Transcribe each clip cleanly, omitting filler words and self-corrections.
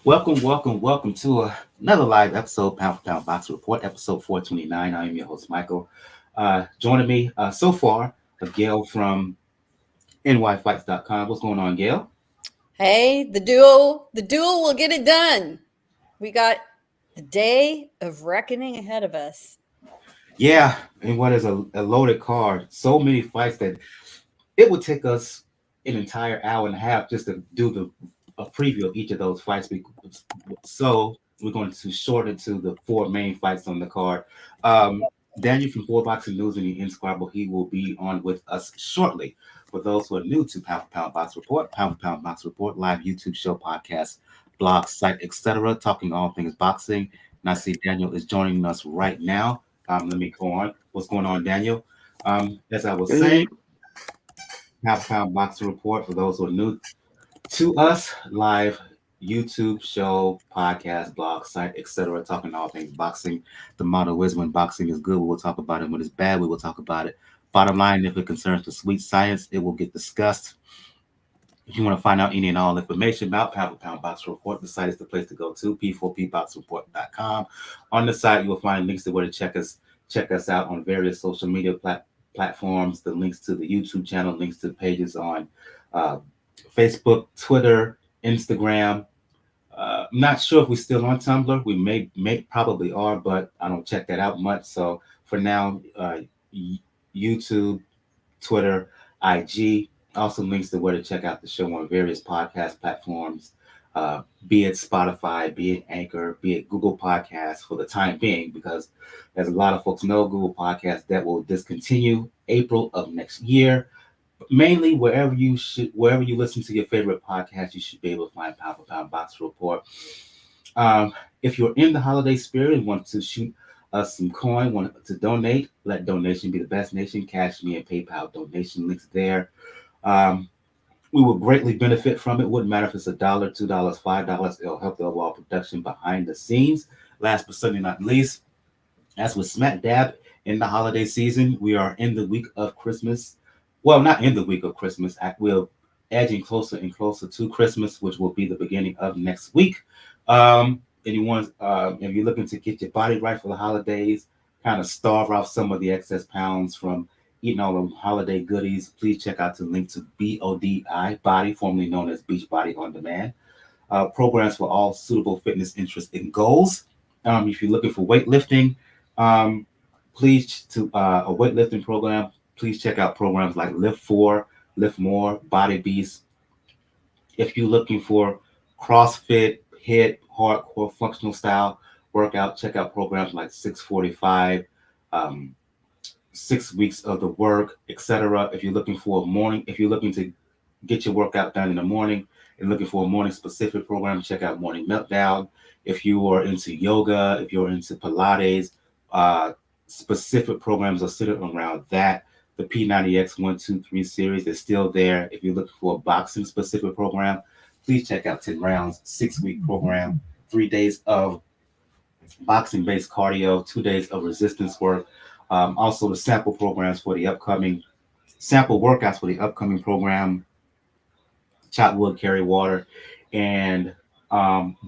Welcome to another live episode, Pound for Pound Box Report, episode 429. I am your host, Michael. Joining me so far, Gail from nyfights.com. What's going on, Gail? Hey, the duel will get it done. We got the day of reckoning ahead of us. Yeah, and what is a loaded card? So many fights that it would take us an entire hour and a half just to do a preview of each of those fights. So we're going to shorten to the four main fights on the card. Daniel from Four Boxing News and the Inscribable, he will be on with us shortly. For those who are new to Pound for Pound Box Report, Pound for Pound Box Report, live YouTube show, podcast, blog, site, etc., talking all things boxing. And I see Daniel is joining us right now. Let me go on. What's going on, Daniel? As I was saying, Hey, Pound for Pound Boxing Report, for those who are new to us, live YouTube show, podcast, blog, site, etc., talking all things boxing. The motto is when boxing is good, we will talk about it. When it's bad, we will talk about it. Bottom line, if it concerns the sweet science, it will get discussed. If you want to find out any and all information about Pound for Pound Box Report, the site is the place to go to, p4pboxreport.com. On the site, you will find links to where to check us out on various social media platforms, the links to the YouTube channel, links to pages on uh, Facebook, Twitter, Instagram. I'm not sure if we're still on Tumblr. We may probably are, but I don't check that out much. So for now, YouTube, Twitter, IG. Also links to where to check out the show on various podcast platforms, be it Spotify, be it Anchor, be it Google Podcasts for the time being, because as a lot of folks know, Google Podcasts that will discontinue April of next year. Mainly wherever you listen to your favorite podcast, you should be able to find Pound for Pound Box Report. If you're in the holiday spirit and want to shoot us some coin, want to donate, let donation be the best nation. Cash Me and PayPal donation links there. Um, we will greatly benefit from it. Wouldn't matter if it's $1, $2, $5. It'll help the overall production behind the scenes. Last but certainly not least, as with smack dab in the holiday season, we are in the week of Christmas. Well, not in the week of Christmas. We're edging closer and closer to Christmas, which will be the beginning of next week. If you're looking to get your body right for the holidays, kind of starve off some of the excess pounds from eating all the holiday goodies, please check out the link to BODI, Body, formerly known as Beach Body On Demand. Programs for all suitable fitness interests and goals. If you're looking for weightlifting, um, please to a weightlifting program. Please check out programs like Lift 4, Lift More, Body Beast. If you're looking for CrossFit, HIIT, hardcore functional style workout, check out programs like 645, um, 6 weeks of the work, etc. If you're looking to get your workout done in the morning and looking for a morning specific program, check out Morning Meltdown. If you are into yoga, if you're into Pilates, uh, specific programs are centered around that. The P90X 123 series is still there. If you're looking for a boxing specific program, please check out 10 Rounds, 6 week program, 3 days of boxing based cardio, 2 days of resistance work. Also, the sample workouts for the upcoming program, Chop Wood, Carry Water, and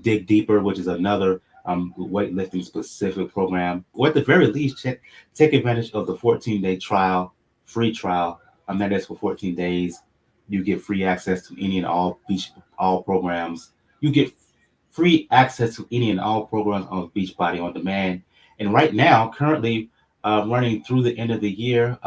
Dig Deeper, which is another weightlifting specific program. Or at the very least, take advantage of the 14-day free trial. That is for 14 days. You get free access to any and all programs. You get free access to any and all programs on Beachbody On Demand. And right now, currently running through the end of the year,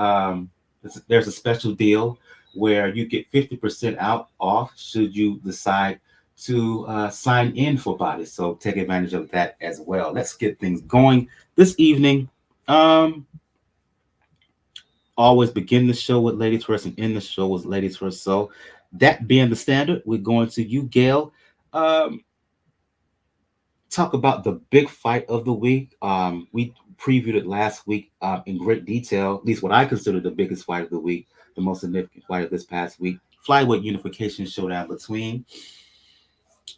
there's a special deal where you get 50% out off should you decide to sign in for Body. So take advantage of that as well. Let's get things going this evening. Always begin the show with ladies first and end the show with ladies first. So that being the standard, we're going to you, Gail. Um, Talk about the big fight of the week. We previewed it last week in great detail, at least what I consider the biggest fight of the week, the most significant fight of this past week. Flyweight unification showdown between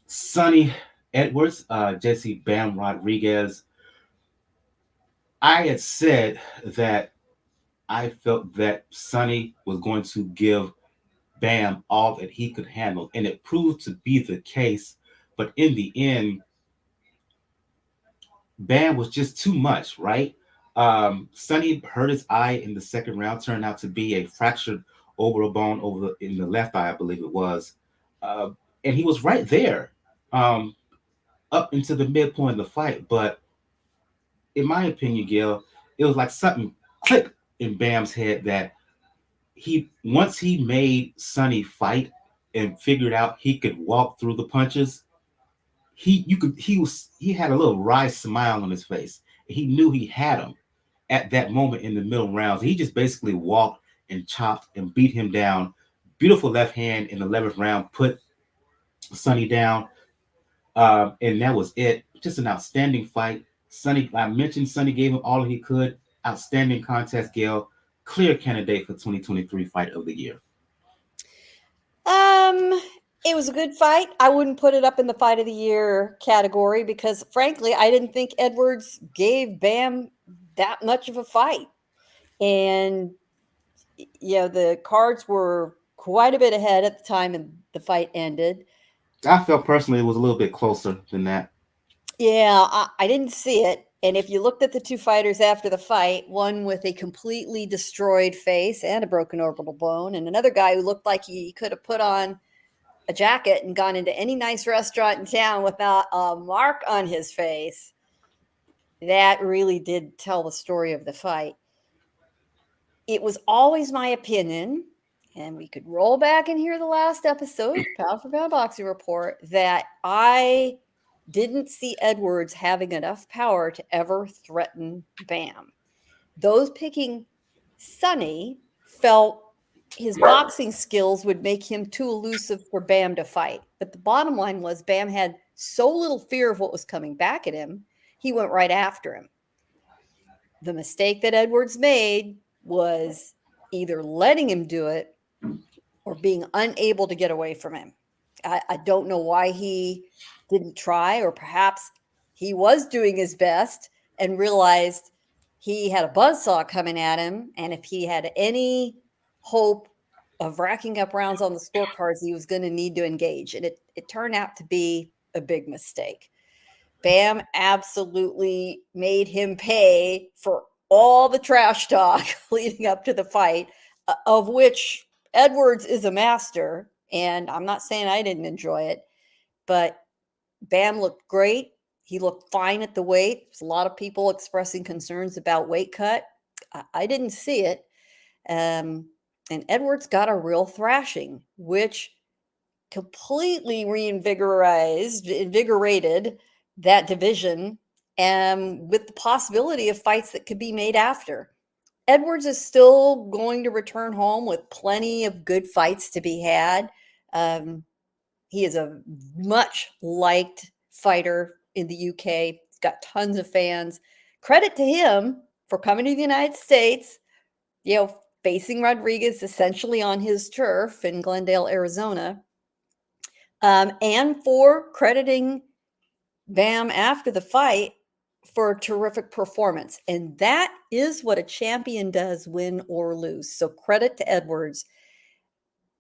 Sonny Edwards, Jessie Bam Rodriguez. I had said that I felt that Sonny was going to give Bam all that he could handle, and it proved to be the case. But in the end, Bam was just too much, right? Sonny hurt his eye in the second round, turned out to be a fractured orbital bone in the left eye, I believe it was. Uh, and he was right there um, up into the midpoint of the fight. But in my opinion, Gil, it was like something clicked in Bam's head that once he made Sonny fight and figured out he could walk through the punches, he had a little wry smile on his face. He knew he had him at that moment in the middle rounds. He just basically walked and chopped and beat him down. Beautiful left hand in the 11th round put Sonny down, and that was it. Just an outstanding fight. Sonny, I mentioned Sonny gave him all he could. Outstanding contest, Gail. Clear candidate for 2023 Fight of the Year. It was a good fight. I wouldn't put it up in the Fight of the Year category because, frankly, I didn't think Edwards gave Bam that much of a fight. And, the cards were quite a bit ahead at the time and the fight ended. I felt personally it was a little bit closer than that. Yeah, I didn't see it. And if you looked at the two fighters after the fight, one with a completely destroyed face and a broken orbital bone, and another guy who looked like he could have put on a jacket and gone into any nice restaurant in town without a mark on his face, that really did tell the story of the fight. It was always my opinion, and we could roll back and hear the last episode, Pound for Pound Boxing Report, that I didn't see Edwards having enough power to ever threaten Bam. Those picking Sonny felt his boxing skills would make him too elusive for Bam to fight. But the bottom line was Bam had so little fear of what was coming back at him, he went right after him. The mistake that Edwards made was either letting him do it or being unable to get away from him. I don't know why he didn't try, or perhaps he was doing his best and realized he had a buzzsaw coming at him. And if he had any hope of racking up rounds on the scorecards, he was going to need to engage. And it turned out to be a big mistake. Bam absolutely made him pay for all the trash talk leading up to the fight, of which Edwards is a master. And I'm not saying I didn't enjoy it, but Bam looked great. He looked fine at the weight. There's a lot of people expressing concerns about weight cut. I didn't see it. And Edwards got a real thrashing, which completely invigorated that division, with the possibility of fights that could be made after. Edwards is still going to return home with plenty of good fights to be had. He is a much liked fighter in the UK. He's got tons of fans. Credit to him for coming to the United States, facing Rodriguez essentially on his turf in Glendale, Arizona, and for crediting Bam after the fight for a terrific performance. And that is what a champion does, win or lose. So credit to Edwards.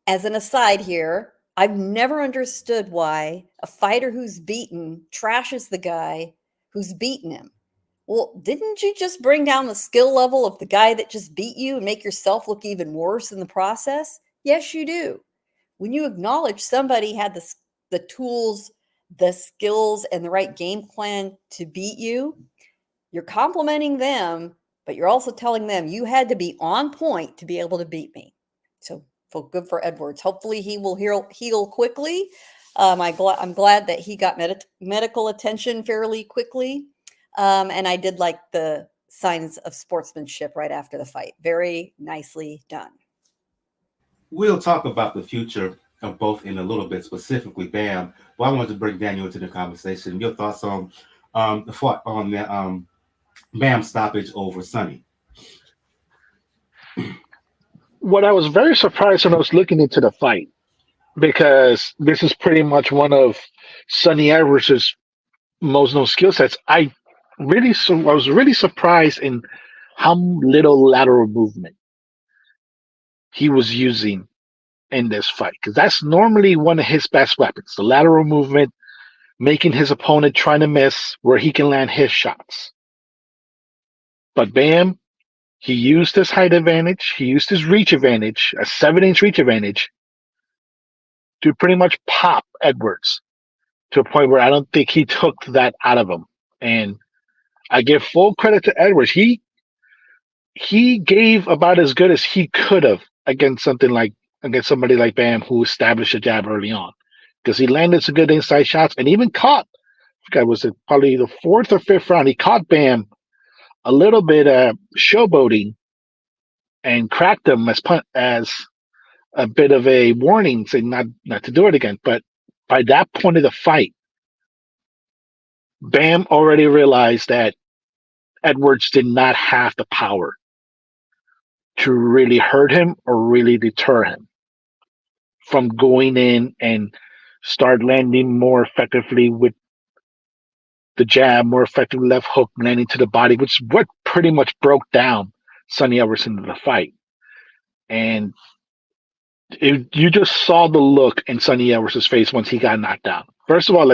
As an aside here, I've never understood why a fighter who's beaten trashes the guy who's beaten him. Well, didn't you just bring down the skill level of the guy that just beat you and make yourself look even worse in the process? Yes, you do. When you acknowledge somebody had the tools, the skills, and the right game plan to beat you, you're complimenting them, but you're also telling them you had to be on point to be able to beat me. So good for Edwards. Hopefully he will heal quickly. I'm glad that he got medical attention fairly quickly. And I did like the signs of sportsmanship right after the fight. Very nicely done. We'll talk about the future of both in a little bit, specifically Bam. But I wanted to bring Daniel into the conversation. Your thoughts on the Bam stoppage over Sonny? What I was very surprised when I was looking into the fight, because this is pretty much one of Sonny Edwards' most known skill sets. I was really surprised in how little lateral movement he was using in this fight, because that's normally one of his best weapons, the lateral movement. making his opponent trying to miss where he can land his shots. But Bam, he used his height advantage, he used his reach advantage, a 7-inch reach advantage, to pretty much pop Edwards to a point where I don't think he took that out of him. And I give full credit to Edwards. He gave about as good as he could have against somebody like Bam, who established a jab early on, because he landed some good inside shots and even caught. I forgot, was it probably the fourth or fifth round? He caught Bam a little bit showboating and cracked him as a bit of a warning, saying not to do it again. But by that point of the fight, Bam already realized that Edwards did not have the power to really hurt him or really deter him from going in and start landing more effectively with the jab, more effective left hook landing to the body, which is what pretty much broke down Sonny Edwards into the fight. And you just saw the look in Sonny Edwards' face once he got knocked down. First of all,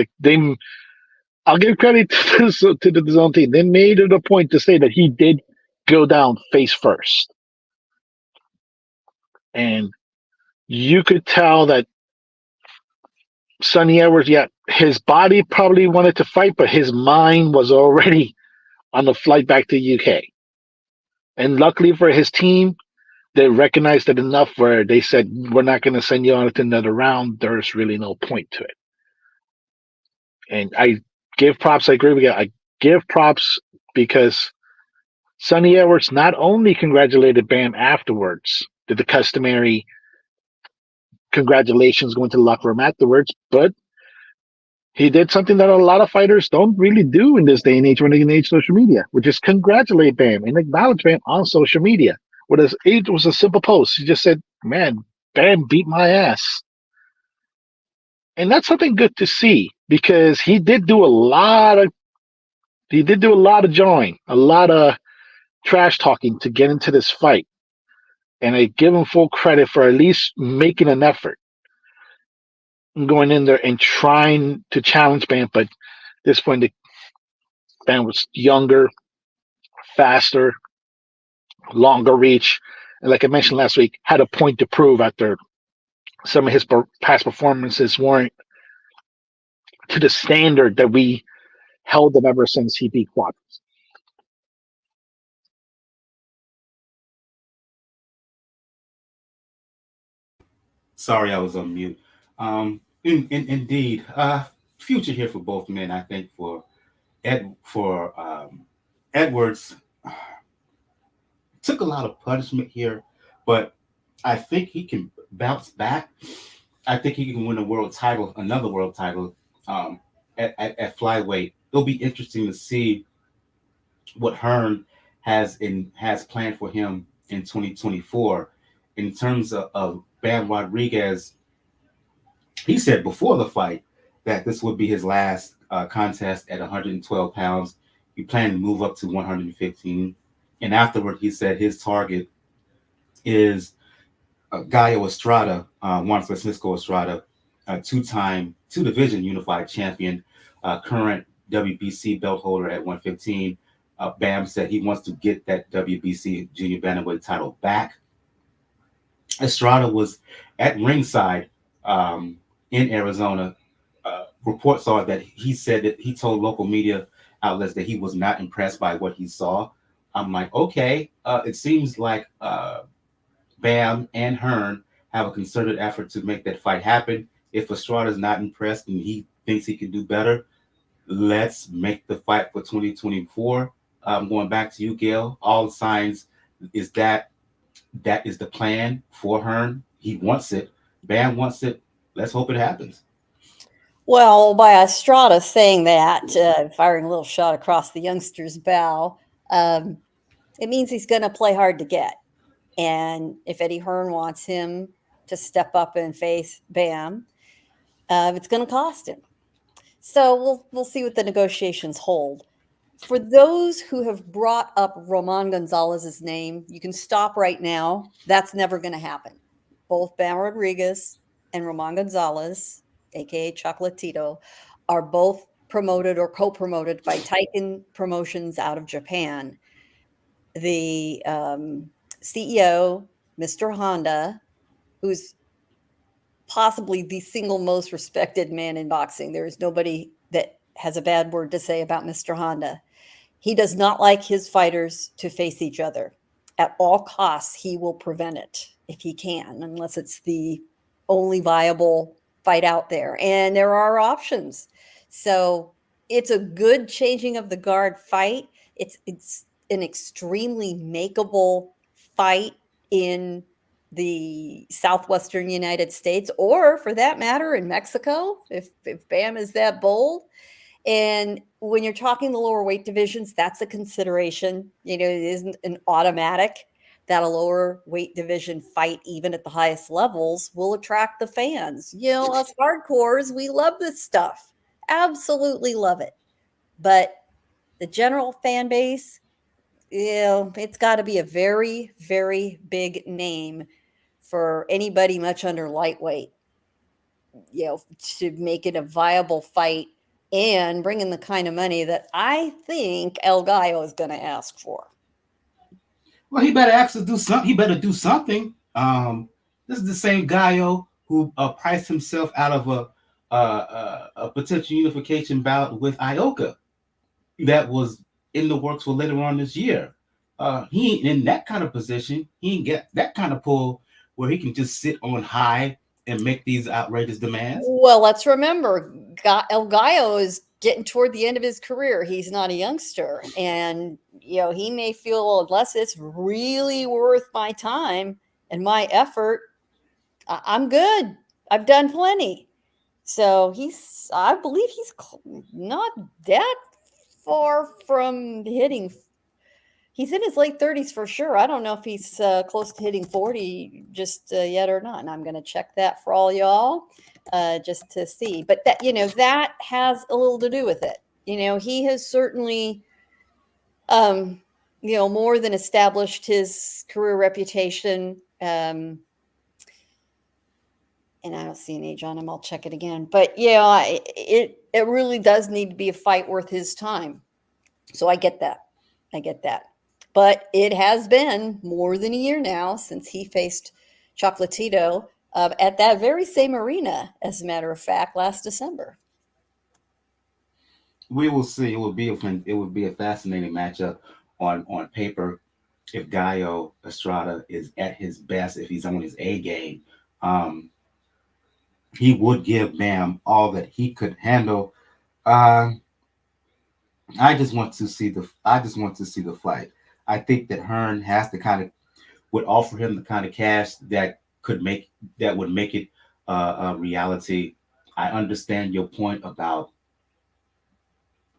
I'll give credit to the DAZN team. They made it a point to say that he did go down face first. And you could tell that Sonny Edwards, his body probably wanted to fight, but his mind was already on the flight back to UK. And luckily for his team, they recognized it enough where they said, we're not going to send you on to another round. There's really no point to it. And I give props. I agree with you. I give props because Sonny Edwards not only congratulated Bam afterwards, did the customary congratulations going to the locker room afterwards, but he did something that a lot of fighters don't really do in this day and age when they engage social media, which is congratulate Bam and acknowledge Bam on social media. It was a simple post. He just said, man, Bam beat my ass. And that's something good to see, because he did do a lot of jawing, a lot of trash talking to get into this fight. And I give him full credit for at least making an effort and going in there and trying to challenge Bam. But at this point, Bam was younger, faster, longer reach. And like I mentioned last week, had a point to prove after some of his past performances weren't to the standard that we held him ever since he beat Quadras. Sorry, I was on mute. Indeed, future here for both men. I think for Edwards took a lot of punishment here, but I think he can bounce back. I think he can win another world title, at flyweight. It'll be interesting to see what Hearn has planned for him in 2024 in terms of Bam Rodriguez. He said before the fight that this would be his last contest at 112 pounds. He planned to move up to 115. And afterward, he said his target is Gallo Estrada, Juan Francisco Estrada, two division unified champion, current WBC belt holder at 115. Bam said he wants to get that WBC junior bantamweight title back. Estrada was at ringside in Arizona. Reports are that he said that he told local media outlets that he was not impressed by what he saw. I'm like, okay, it seems like Bam and Hearn have a concerted effort to make that fight happen. If Estrada's not impressed and he thinks he can do better, let's make the fight for 2024. Going back to you, Gail, all signs is that is the plan for Hearn. He wants it. Bam wants it. Let's hope it happens. Well, by Estrada saying that, firing a little shot across the youngster's bow, it means he's going to play hard to get. And if Eddie Hearn wants him to step up and face Bam, it's going to cost him. So we'll see what the negotiations hold. For those who have brought up Roman Gonzalez's name, you can stop right now. That's never going to happen. Both Bam Rodriguez and Roman Gonzalez, aka Chocolatito, are both promoted or co-promoted by Taiken Promotions out of Japan. The CEO, Mr. Honda, who's possibly the single most respected man in boxing. There is nobody that has a bad word to say about Mr. Honda. He does not like his fighters to face each other. At all costs, he will prevent it if he can, unless it's the only viable fight out there. And there are options. So it's a good changing of the guard fight. It's an extremely makeable fight in the southwestern United States, or for that matter, in Mexico, if Bam is that bold. And when you're talking the lower weight divisions, that's a consideration. It isn't an automatic that a lower weight division fight, even at the highest levels, will attract the fans. Us hardcores, we love this stuff. Absolutely love it. But the general fan base, it's got to be a very, very big name for anybody much under lightweight, to make it a viable fight and bring in the kind of money that I think El Gallo is going to ask for. Well, he better actually do something. He better do something. This is the same Gallo who priced himself out of a potential unification bout with Ioka that was in the works for later on this year. He ain't in that kind of position. He ain't get that kind of pull where he can just sit on high and make these outrageous demands. Well, let's remember, El Gallo is getting toward the end of his career. He's not a youngster. And, he may feel, unless it's really worth my time and my effort, I'm good. I've done plenty. So I believe he's not that far from hitting. He's in his late 30s for sure. I don't know if he's close to hitting 40 just yet or not. And I'm going to check that for all y'all just to see. But that, that has a little to do with it. He has certainly, more than established his career reputation. And I don't see an age on him. I'll check it again. But it really does need to be a fight worth his time. So I get that. But it has been more than a year now since he faced Chocolatito at that very same arena, as a matter of fact, last December. We will see. It would be a fascinating matchup on paper if Gallo Estrada is at his best, if he's on his A game. He would give Bam all that he could handle. I just want to see the fight. I think that Hearn has would offer him the kind of cash that would make it a reality. I understand your point about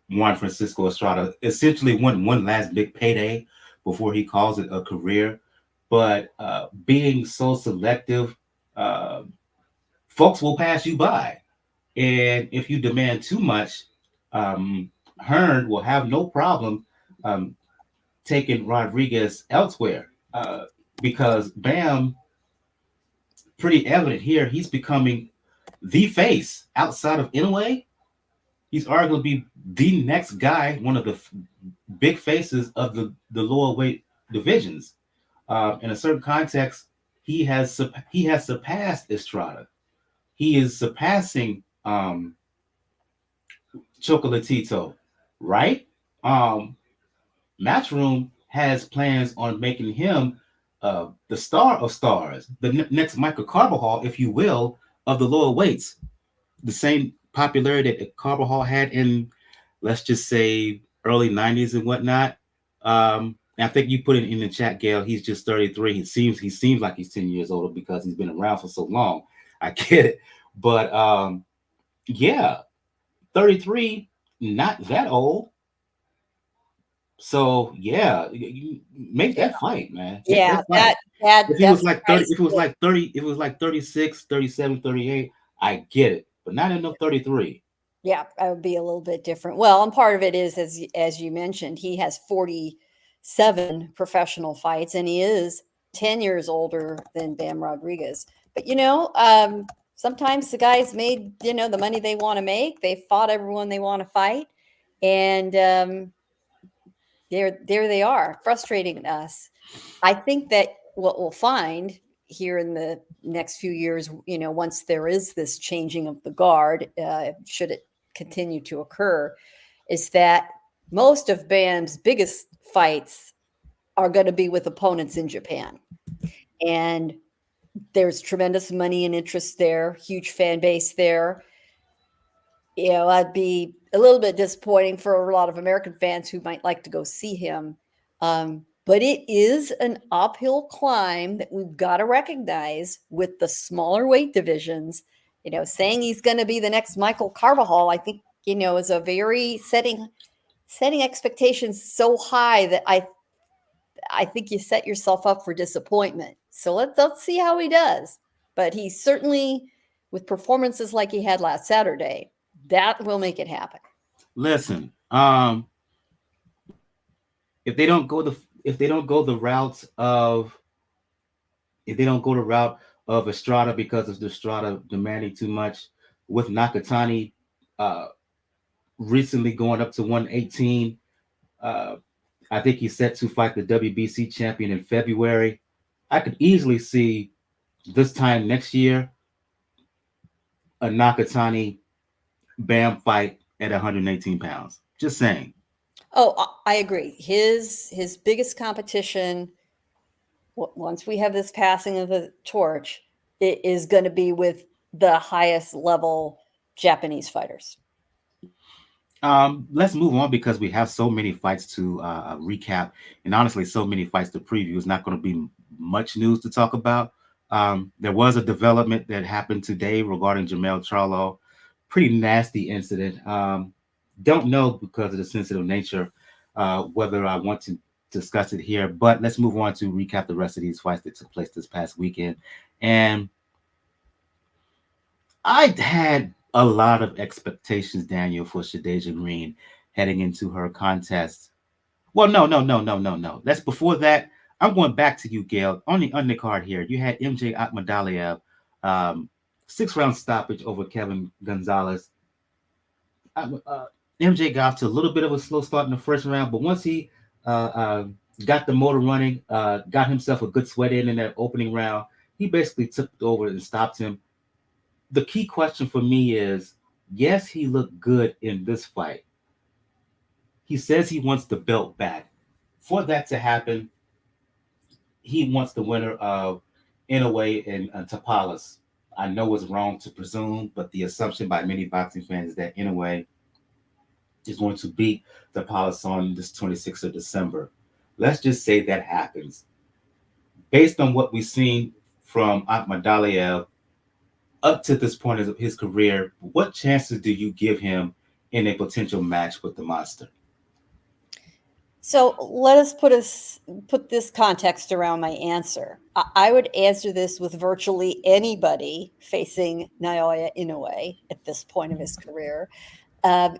Juan Francisco Estrada essentially one last big payday before he calls it a career, but being so selective, folks will pass you by, and if you demand too much, Hearn will have no problem taking Rodriguez elsewhere because Bam, pretty evident here, he's becoming the face outside of Inoue. He's arguably the next guy, one of the big faces of the lower weight divisions. In a certain context, he has surpassed Estrada. He is surpassing Chocolatito, right? Matchroom has plans on making him the star of stars, the next Michael Carbajal, if you will, of the lower weights. The same popularity that Carbajal had in, let's just say, early 90s and whatnot. I think you put it in the chat, Gail. He's just 33. He seems like he's 10 years older because he's been around for so long. I get it. But yeah, 33, not that old. So yeah, you make that fight, man. Yeah, that if it was like 30, if it was like 36, 37, 38, I get it, but not enough 33. Yeah, that would be a little bit different. Well, and part of it is, as you mentioned, he has 47 professional fights, and he is 10 years older than Bam Rodriguez. But sometimes the guys made, the money they want to make. They fought everyone they want to fight. And there they are, frustrating us. I think that what we'll find here in the next few years, once there is this changing of the guard, should it continue to occur, is that most of BAM's biggest fights are going to be with opponents in Japan. And there's tremendous money and interest there, huge fan base there. That'd be a little bit disappointing for a lot of American fans who might like to go see him. But it is an uphill climb that we've got to recognize with the smaller weight divisions. Saying he's going to be the next Michael Carvajal, I think, is a very setting expectations so high that I think you set yourself up for disappointment. So let's see how he does. But he certainly, with performances like he had last Saturday, that will make it happen. Listen, if they don't go the route of Estrada because of Estrada demanding too much, with Nakatani recently going up to 118, I think he's set to fight the WBC champion in February. I could easily see this time next year a Nakatani BAM fight at 118 pounds. Just saying. Oh, I agree. His biggest competition, once we have this passing of the torch, it is going to be with the highest level Japanese fighters. Let's move on because we have so many fights to recap, and honestly, so many fights to preview. It's not going to be much news to talk about. There was a development that happened today regarding Jermell Charlo. Pretty nasty incident. Don't know because of the sensitive nature whether I want to discuss it here, but let's move on to recap the rest of these fights that took place this past weekend. And I had a lot of expectations, Daniel, for Shadasia Green heading into her contest. Well, no. That's before that. I'm going back to you, Gail. On the undercard here, you had MJ Akhmadaliev, 6-round stoppage over Kevin Gonzalez. MJ got off to a little bit of a slow start in the first round, but once he got the motor running, got himself a good sweat in that opening round, he basically took over and stopped him. The key question for me is, yes, he looked good in this fight. He says he wants the belt back. For that to happen, he wants the winner of Inoue and Tapalas. I know it's wrong to presume, but the assumption by many boxing fans is that Inoue is going to beat Tapalas on this 26th of December. Let's just say that happens. Based on what we've seen from Akhmadaliev up to this point of his career, what chances do you give him in a potential match with the monster? So let us put this context around my answer. I would answer this with virtually anybody facing Naoya Inoue at this point of his career,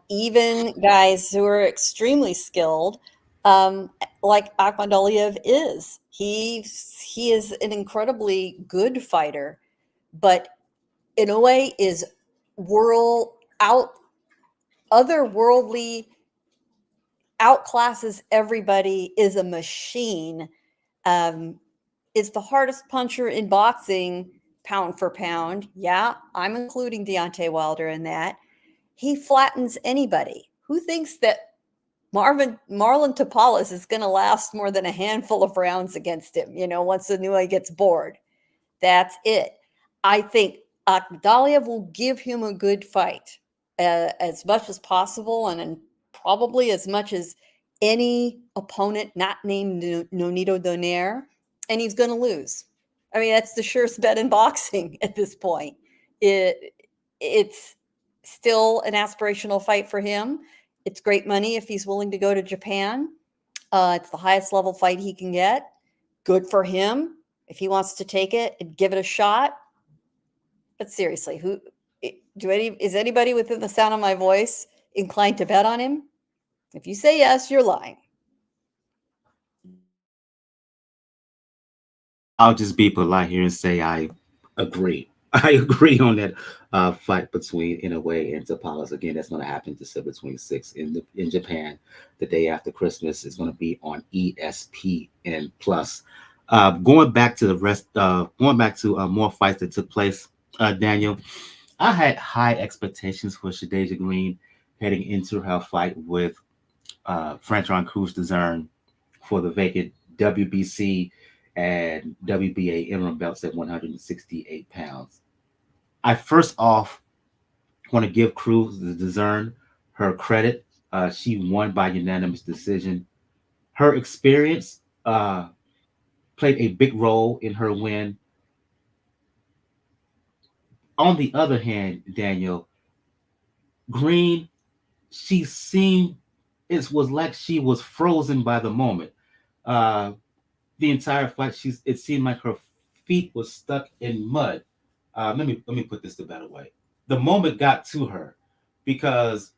even guys who are extremely skilled, like Akhmadaliev is. He is an incredibly good fighter, but Inoue is otherworldly, outclasses everybody, is a machine, is the hardest puncher in boxing, pound for pound. Yeah, I'm including Deontay Wilder in that. He flattens anybody. Who thinks that Marlon Tapalas is going to last more than a handful of rounds against him, once Inoue gets bored? That's it. I think Akhmadaliev will give him a good fight as much as possible, and probably as much as any opponent not named Nonito Donaire, and he's going to lose. I mean, that's the surest bet in boxing at this point. It's still an aspirational fight for him. It's great money if he's willing to go to Japan. It's the highest level fight he can get. Good for him if he wants to take it and give it a shot. But seriously, is anybody within the sound of my voice inclined to bet on him? If you say yes, you're lying. I'll just be polite here and say I agree. I agree on that fight between Inoue and Tapales. Again, that's going to happen December 26th in Japan. The day after Christmas is going to be on ESPN Plus. Going back to more fights that took place, Daniel, I had high expectations for Shadasia Green heading into her fight with Franchon Crews-Dezurn for the vacant WBC and WBA interim belts at 168 pounds. I first off want to give Crews-Dezurn her credit. She won by unanimous decision. Her experience played a big role in her win. On the other hand, Daniel, Green, she seemed it was like she was frozen by the moment. Uh, the entire fight, it seemed like her feet was stuck in mud. Let me put this the better way. The moment got to her because,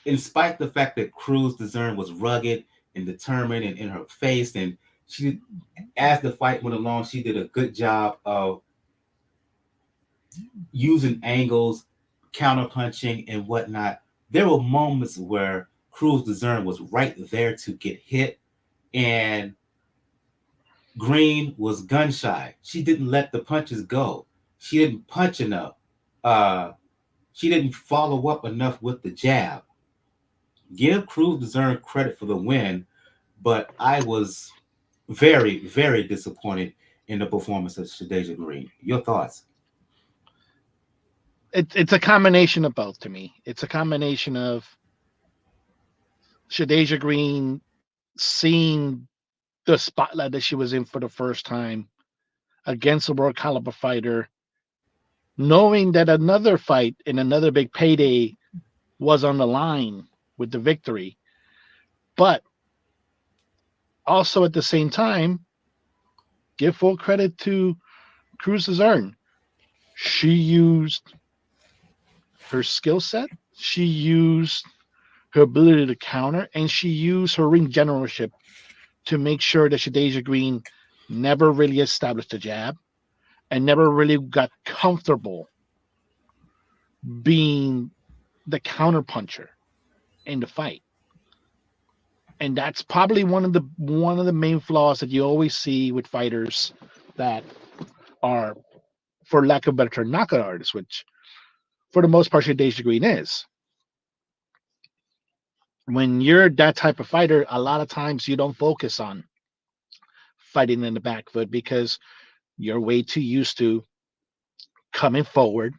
in spite of the fact that Crews-Dezurn was rugged and determined and in her face, and she, as the fight went along, she did a good job of using angles, counterpunching, and whatnot. There were moments where Crews-Dezurn was right there to get hit, and Green was gun shy. She didn't let the punches go. She didn't punch enough. Uh, she didn't follow up enough with the jab. Give Crews-Dezurn credit for the win, but I was very, very disappointed in the performance of Shadasia Green. Your thoughts? It's a combination of both to me. It's a combination of Shadasia Green seeing the spotlight that she was in for the first time against a world caliber fighter, knowing that another fight and another big payday was on the line with the victory, but also at the same time, give full credit to Crews-Dezurn. She used her skill set, she used her ability to counter, and she used her ring generalship to make sure that Shadasia Green never really established a jab and never really got comfortable being the counterpuncher in the fight. And that's probably one of the main flaws that you always see with fighters that are, for lack of a better term, knockout artists, which for the most part Shadasia Green is. When you're that type of fighter, a lot of times you don't focus on fighting in the back foot because you're way too used to coming forward,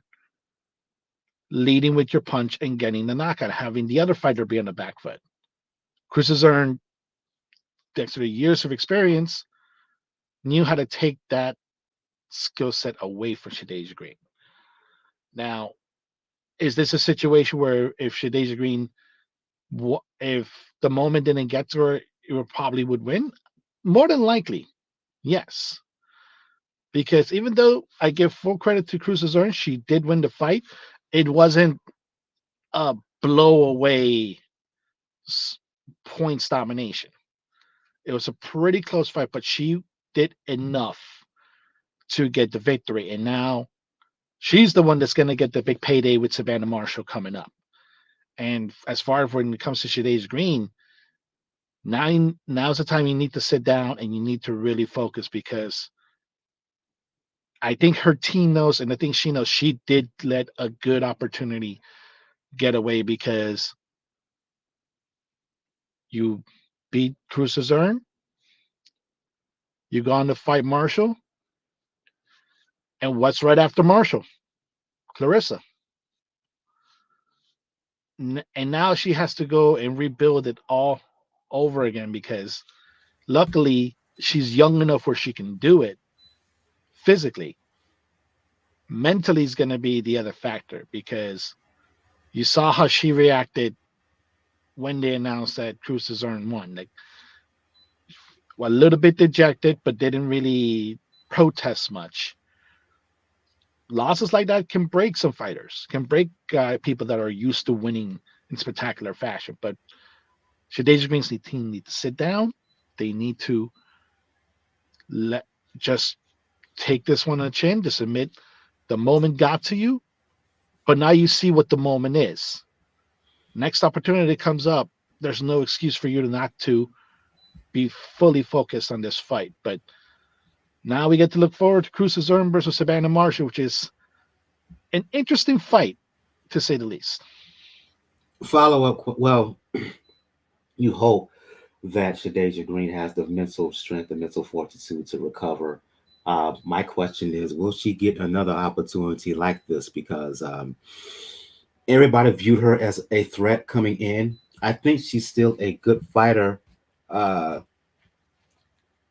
leading with your punch, and getting the knockout, having the other fighter be on the back foot. Chris has earned extra years of experience, knew how to take that skill set away from Shadasia Green. Now, is this a situation where if Shadasia Green, if the moment didn't get to her, it probably would win? More than likely, yes. Because even though I give full credit to Crews-Dezurn, she did win the fight. It wasn't a blow away points domination. It was a pretty close fight, but she did enough to get the victory. And now she's the one that's going to get the big payday with Savannah Marshall coming up. And as far as when it comes to Shadasia Green, now's the time you need to sit down and you need to really focus because I think her team knows, and I think she knows she did let a good opportunity get away because you beat Crews-Dezurn, you go on to fight Marshall, and what's right after Marshall? Clarissa. And now she has to go and rebuild it all over again because luckily she's young enough where she can do it physically. Mentally is going to be the other factor because you saw how she reacted when they announced that Crews-Dezurn won. Like, well, a little bit dejected, but didn't really protest much. Losses like that can break some fighters, can break people that are used to winning in spectacular fashion. But Shadasia Green's team need to sit down. They need to let just take this one on the chin, just admit the moment got to you, but now you see what the moment is. Next opportunity comes up, there's no excuse for you to not to be fully focused on this fight. But now we get to look forward to Crews-Dezurn versus Savannah Marshall, which is an interesting fight to say the least. Follow up. Well, you hope that Shadasia Green has the mental strength, the mental fortitude to recover. My question is, will she get another opportunity like this? Because everybody viewed her as a threat coming in. I think she's still a good fighter. Uh,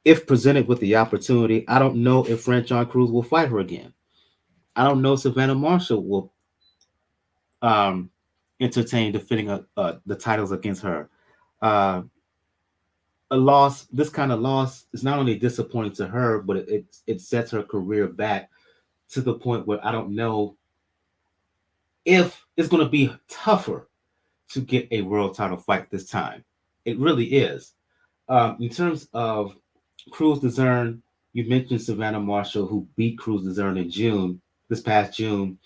if presented with the opportunity, I don't know if Franchon Cruz will fight her again. I don't know if Savannah Marshall will um, entertain defending the titles against her. Uh, a loss, this kind of loss, is not only disappointing to her, but it sets her career back to the point where I don't know if it's going to be tougher to get a world title fight this time. It really is. In terms of Crews-Dezurn, you mentioned Savannah Marshall, who beat Crews-Dezurn in June, this past June.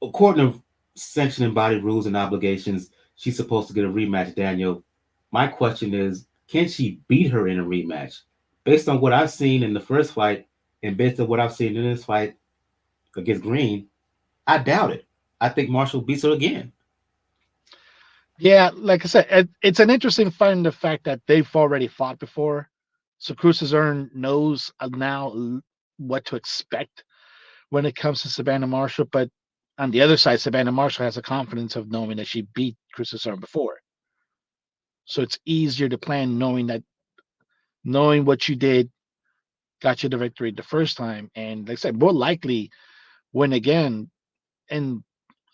According to sanctioning body rules and obligations, she's supposed to get a rematch, Daniel. My question is, can she beat her in a rematch? Based on what I've seen in the first fight and based on what I've seen in this fight against Green, I doubt it. I think Marshall beats her again. Yeah, like I said, it's an interesting fight in the fact that they've already fought before. So Crews-Dezurn knows now what to expect when it comes to Savannah Marshall. But on the other side, Savannah Marshall has a confidence of knowing that she beat Crews-Dezurn before. So it's easier to plan knowing what you did got you the victory the first time. And like I said, more likely win again. And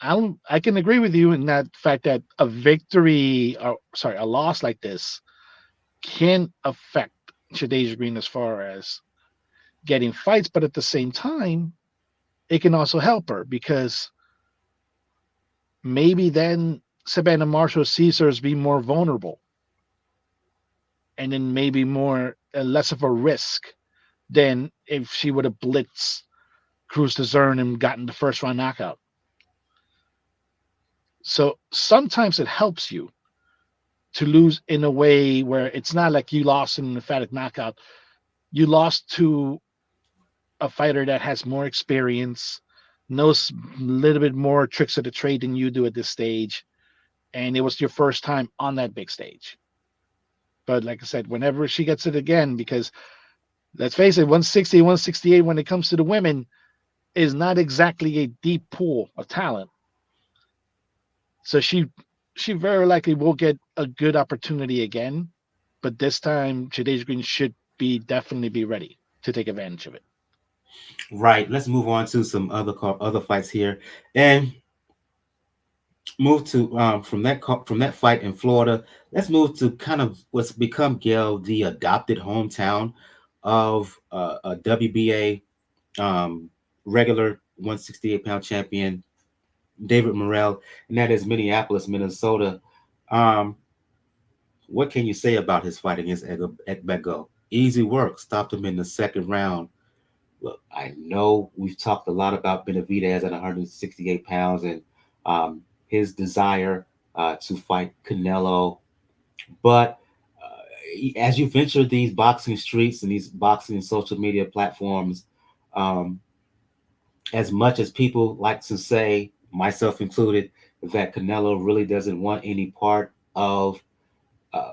I can agree with you in that fact that a victory, or sorry, a loss like this can affect Shadasia Green as far as getting fights, but at the same time, it can also help her because maybe then Savannah Marshall sees her as being more vulnerable and then maybe more less of a risk than if she would have blitzed Crews-Dezurn and gotten the first round knockout. So sometimes it helps you to lose in a way where it's not like you lost in an emphatic knockout. You lost to a fighter that has more experience, knows a little bit more tricks of the trade than you do at this stage, and it was your first time on that big stage. But like I said, whenever she gets it again, because let's face it, 160, 168 when it comes to the women is not exactly a deep pool of talent. So she very likely will get a good opportunity again, but this time Shadasia Green should be definitely be ready to take advantage of it. Right. Let's move on to some other fights here, and move to from that fight in Florida. Let's move to kind of what's become Gail the adopted hometown of a WBA regular 168-pound champion David Morrell, and that is Minneapolis, Minnesota. Um, what can you say about his fight against Agbeko? Easy work. Stopped him in the second round. Look, I know we've talked a lot about Benavidez at 168 pounds and his desire to fight Canelo, but as you venture these boxing streets and these boxing social media platforms, um, as much as people like to say, myself included, that Canelo really doesn't want any part of uh,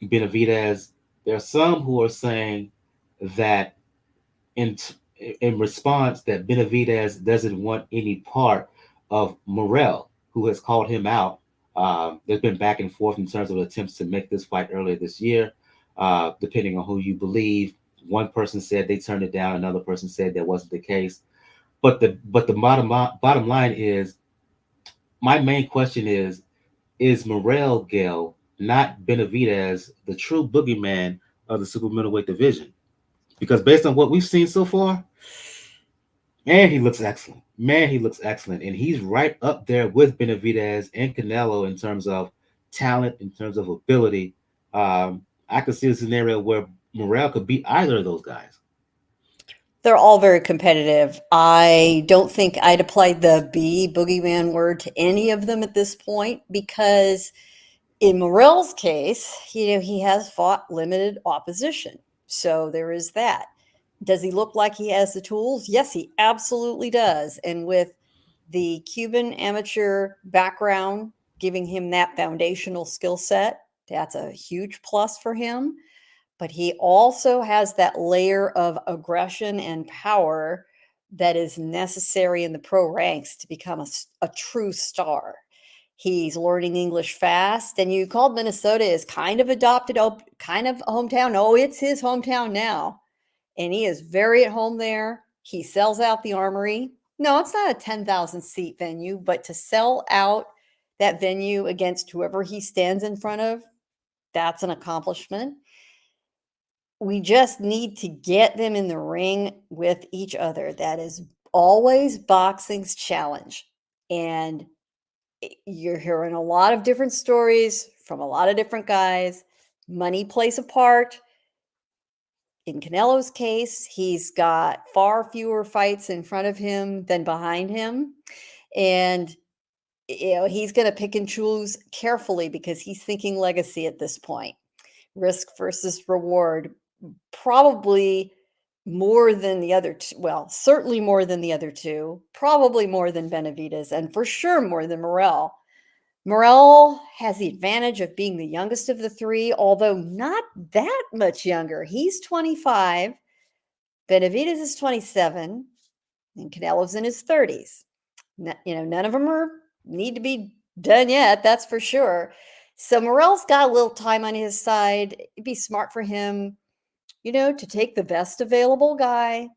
Benavidez, there are some who are saying that in in response that Benavidez doesn't want any part of Morrell, who has called him out. There's been back and forth in terms of attempts to make this fight earlier this year, depending on who you believe. One person said they turned it down, another person said that wasn't the case. But the bottom line is, my main question is Morrell Gale, not Benavidez, the true boogeyman of the super middleweight division? Because based on what we've seen so far, man, he looks excellent. Man, he looks excellent. And he's right up there with Benavidez and Canelo in terms of talent, in terms of ability. I could see a scenario where Morrell could beat either of those guys. They're all very competitive. I don't think I'd apply the boogeyman word to any of them at this point because in Morrell's case, he has fought limited opposition. So there is that. Does he look like he has the tools? Yes, he absolutely does. And with the Cuban amateur background giving him that foundational skill set, that's a huge plus for him. But he also has that layer of aggression and power that is necessary in the pro ranks to become a true star. He's learning English fast, and you called Minnesota his kind of adopted, kind of hometown. Oh, it's his hometown now, and he is very at home there. He sells out the Armory. No, it's not a 10,000 seat venue, but to sell out that venue against whoever he stands in front of, that's an accomplishment. We just need to get them in the ring with each other. That is always boxing's challenge. And you're hearing a lot of different stories from a lot of different guys. Money plays a part. In Canelo's case, he's got far fewer fights in front of him than behind him. And he's going to pick and choose carefully because he's thinking legacy at this point. Risk versus reward, probably more than the other two. Well, certainly more than the other two, probably more than Benavidez, and for sure more than Morrell. Morrell has the advantage of being the youngest of the three, although not that much younger. He's 25, Benavidez is 27, and Canelo's in his 30s. None of them need to be done yet, that's for sure. So Morrell's got a little time on his side. It'd be smart for him, to take the best available guy,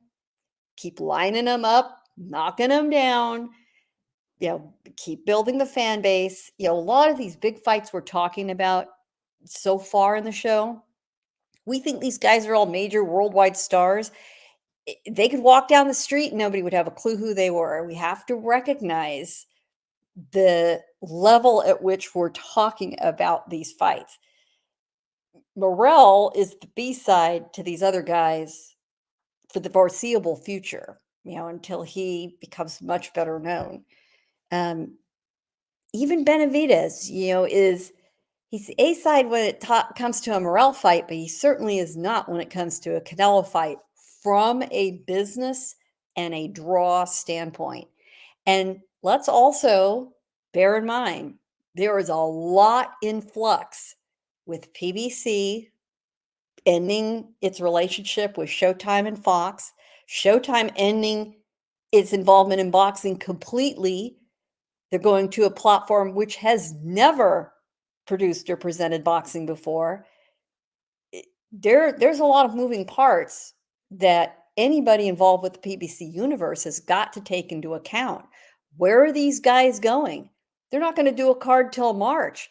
keep lining them up, knocking them down, keep building the fan base. A lot of these big fights we're talking about so far in the show, we think these guys are all major worldwide stars. They could walk down the street and nobody would have a clue who they were. We have to recognize the level at which we're talking about these fights. Morrell is the B-side to these other guys for the foreseeable future, until he becomes much better known. Even Benavidez, he's the A-side when it comes to a Morrell fight, but he certainly is not when it comes to a Canelo fight from a business and a draw standpoint. And let's also bear in mind, there is a lot in flux with PBC ending its relationship with Showtime and Fox, Showtime ending its involvement in boxing completely. They're going to a platform which has never produced or presented boxing before. There's a lot of moving parts that anybody involved with the PBC universe has got to take into account. Where are these guys going? They're not going to do a card till March.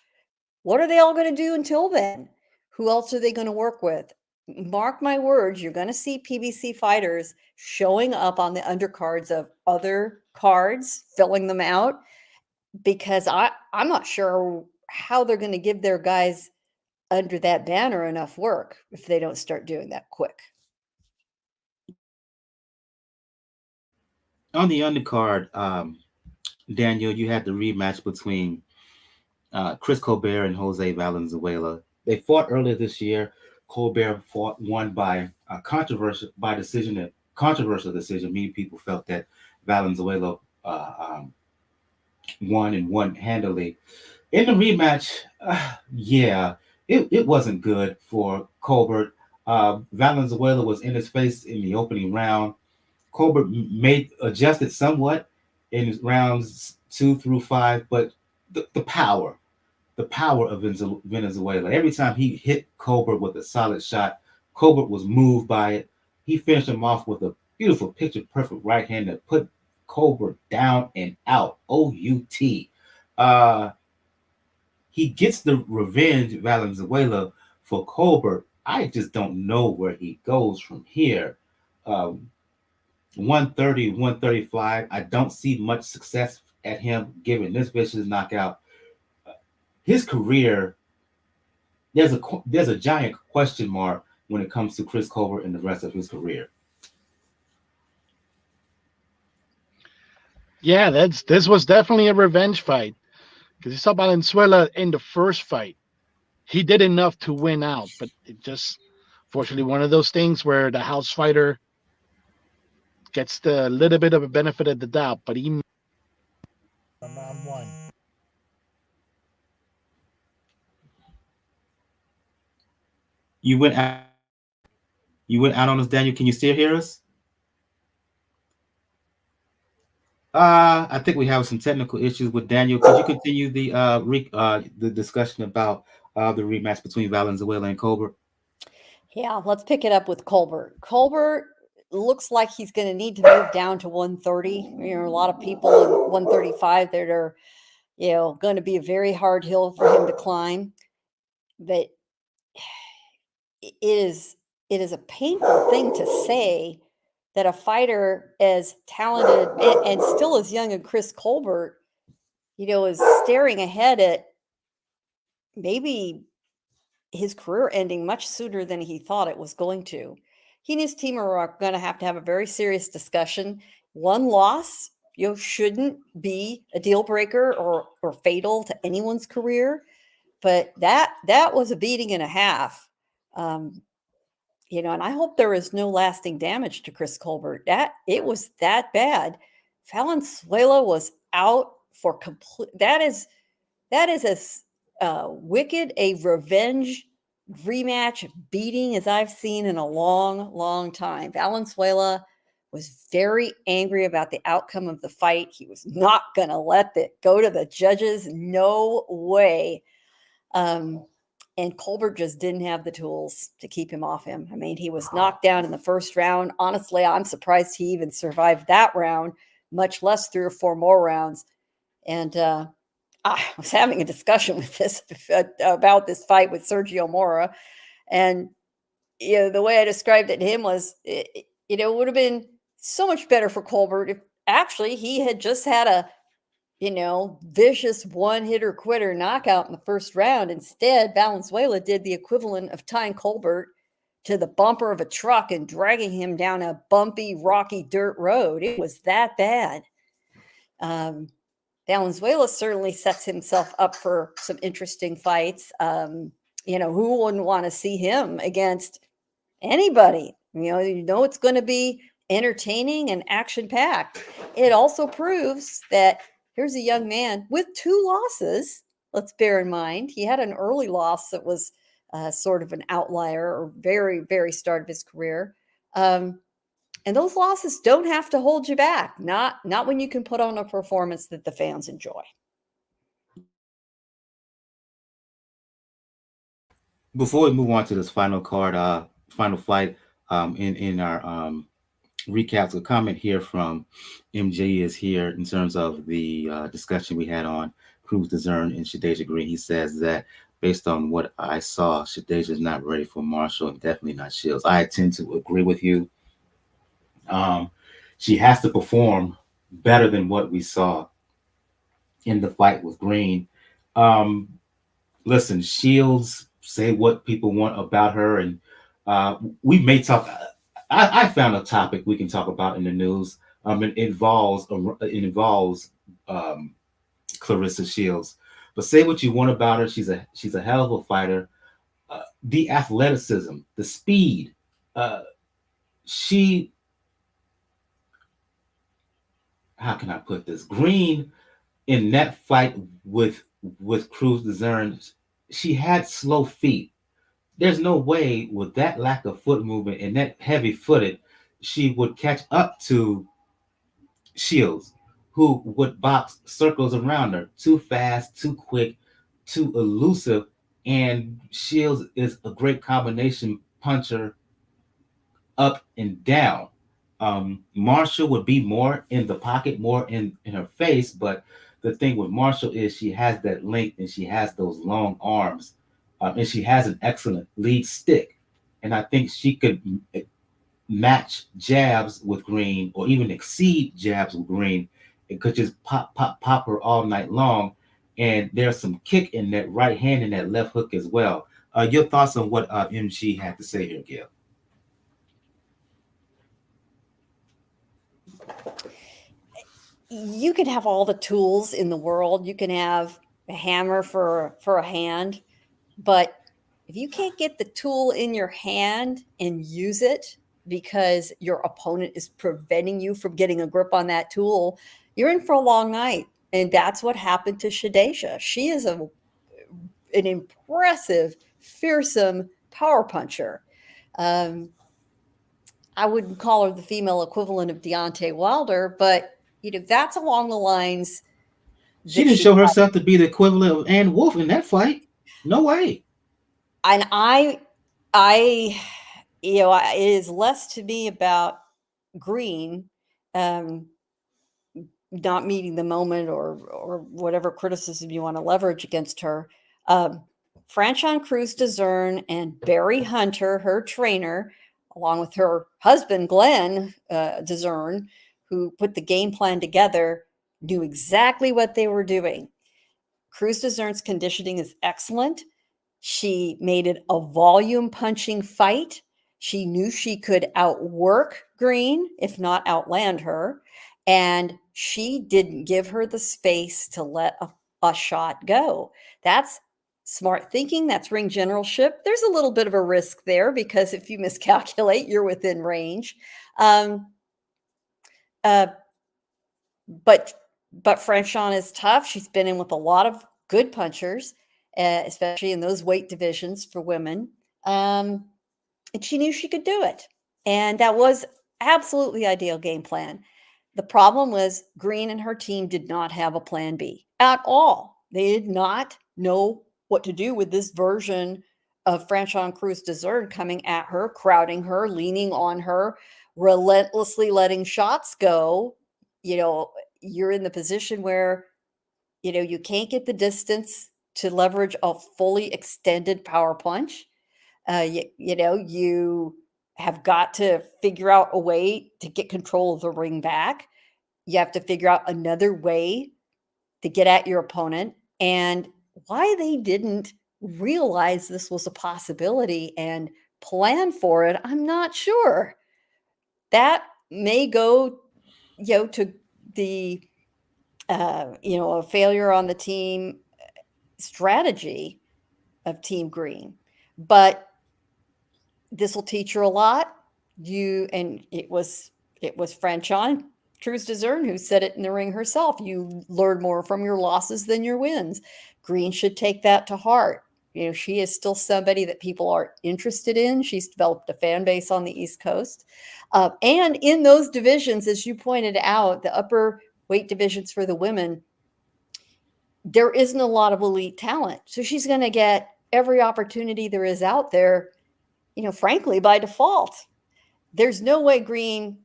What are they all going to do until then? Who else are they going to work with? Mark my words, you're going to see PBC fighters showing up on the undercards of other cards, filling them out, because I'm not sure how they're going to give their guys under that banner enough work if they don't start doing that quick. On the undercard, Daniel, you had the rematch between Chris Colbert and Jose Valenzuela. They fought earlier this year. Colbert won by a controversial decision. Many people felt that Valenzuela won and won handily. In the rematch, it wasn't good for Colbert. Valenzuela was in his face in the opening round. Colbert adjusted somewhat in rounds 2 through 5, but the power of Venezuela. Every time he hit Colbert with a solid shot, Colbert was moved by it. He finished him off with a beautiful picture perfect right hand that put Colbert down and out. O-U-T. He gets the revenge, Valenzuela, for Colbert. I just don't know where he goes from here. 130, 135. I don't see much success at him given this vicious knockout. His career, there's a giant question mark when it comes to Chris Colbert and the rest of his career. Yeah, this was definitely a revenge fight because you saw Valenzuela in the first fight. He did enough to win out, but it just fortunately one of those things where the house fighter gets the little bit of a benefit of the doubt, but he round one. You went out. You went out on us, Daniel. Can you still hear us? I think we have some technical issues with Daniel. Could you continue the discussion about the rematch between Valenzuela and Colbert? Yeah, let's pick it up with Colbert. Colbert looks like he's going to need to move down to 130. A lot of people in 135 that are, going to be a very hard hill for him to climb. But it is a painful thing to say that a fighter as talented and still as young as Chris Colbert, is staring ahead at maybe his career ending much sooner than he thought it was going to. He and his team are going to have a very serious discussion. One loss, shouldn't be a deal breaker or fatal to anyone's career, but that was a beating and a half. And I hope there is no lasting damage to Chris Colbert. That it was that bad. Valenzuela was out for complete. That is as wicked a revenge rematch beating as I've seen in a long, long time. Valenzuela was very angry about the outcome of the fight. He was not going to let it go to the judges. No way. And Colbert just didn't have the tools to keep him off him. I mean, he was knocked down in the first round. Honestly, I'm surprised he even survived that round, much less 3 or 4 more rounds. And I was having a discussion about this fight with Sergio Mora. And, the way I described it to him was, it would have been so much better for Colbert if actually he had just had a vicious one-hitter quitter knockout in the first round. Instead, Valenzuela did the equivalent of tying Colbert to the bumper of a truck and dragging him down a bumpy, rocky dirt road. It was that bad. Valenzuela certainly sets himself up for some interesting fights. Who wouldn't want to see him against anybody? It's going to be entertaining and action-packed. It also proves that here's a young man with 2 losses. Let's bear in mind, he had an early loss that was sort of an outlier or very, very start of his career. And those losses don't have to hold you back. Not when you can put on a performance that the fans enjoy. Before we move on to this final fight, in our recaps, a comment here from MJ is here in terms of the discussion we had on Crews-Dezurn and Shadasia Green. He says that based on what I saw, Shadasia is not ready for Marshall and definitely not Shields. I tend to agree with you. She has to perform better than what we saw in the fight with Green. Listen, Shields, say what people want about her, and we may talk. I found a topic we can talk about in the news. It involves Clarissa Shields. But say what you want about her, she's a hell of a fighter. The athleticism, the speed, she. How can I put this? Green in that fight with Crews-Dezurn, she had slow feet. There's no way with that lack of foot movement and that heavy footed, she would catch up to Shields, who would box circles around her. Too fast, too quick, too elusive. And Shields is a great combination puncher up and down. Marshall would be more in the pocket, more in her face. But the thing with Marshall is she has that length and she has those long arms. And she has an excellent lead stick. And I think she could match jabs with Green or even exceed jabs with Green. It could just pop her all night long. And there's some kick in that right hand and that left hook as well. Your thoughts on what MG had to say here, Gail? You can have all the tools in the world. You can have a hammer for a hand, but if you can't get the tool in your hand and use it because your opponent is preventing you from getting a grip on that tool, you're in for a long night. And that's what happened to Shadasia. She is an impressive, fearsome power puncher. I wouldn't call her the female equivalent of Deontay Wilder, but that's along the lines She that didn't show herself to be the equivalent of Ann Wolf in that fight. No way. And it is less to me about Green not meeting the moment or whatever criticism you want to leverage against her. Franchon Crews-Dezurn and Barry Hunter, her trainer, along with her husband, Glenn Dezurn, who put the game plan together, knew exactly what they were doing. Crews-Dezurn's conditioning is excellent. She made it a volume punching fight. She knew she could outwork Green, if not outland her. And she didn't give her the space to let a shot go. That's smart thinking. That's ring generalship. There's a little bit of a risk there because if you miscalculate, you're within range. But Franchon is tough. She's been in with a lot of good punchers, especially in those weight divisions for women. And she knew she could do it. And that was absolutely ideal game plan. The problem was Green and her team did not have a plan B at all. They did not know what to do with this version of Franchon Crews-Dezurn coming at her, crowding her, leaning on her, relentlessly letting shots go. You're in the position where, you can't get the distance to leverage a fully extended power punch. You have got to figure out a way to get control of the ring back. You have to figure out another way to get at your opponent. And why they didn't realize this was a possibility and plan for it, I'm not sure. That may go, to the, a failure on the team strategy of Team Green. But this will teach her a lot. It was Franchon Crews-Dezurn who said it in the ring herself. You learn more from your losses than your wins. Green should take that to heart. She is still somebody that people are interested in. She's developed a fan base on the East Coast. And in those divisions, as you pointed out, the upper weight divisions for the women, there isn't a lot of elite talent. So she's going to get every opportunity there is out there, frankly, by default. There's no way Green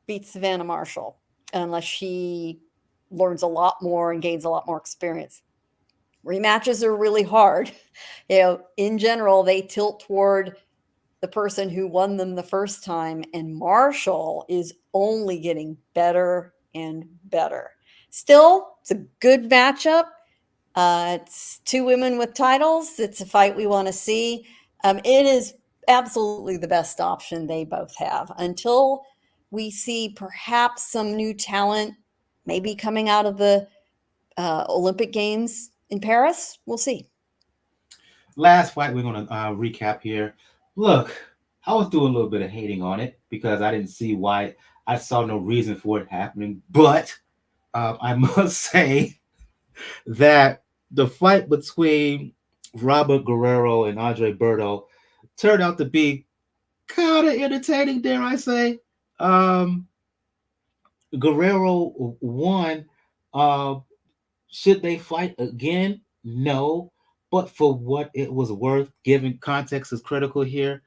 beats Savannah Marshall unless she learns a lot more and gains a lot more experience. Rematches are really hard. In general, they tilt toward the person who won them the first time, and Marshall is only getting better and better. Still, it's a good matchup. It's two women with titles. It's a fight we want to see. It is absolutely the best option they both have until we see perhaps some new talent maybe coming out of the Olympic Games in Paris. We'll see. Last fight we're going to recap here. Look, I was doing a little bit of hating on it because I didn't see why. I saw no reason for it happening. But I must say that the fight between Robert Guerrero and Andre Berto turned out to be kind of entertaining, dare I say. Guerrero won. Should they fight again? No. But for what it was worth, given context is critical here.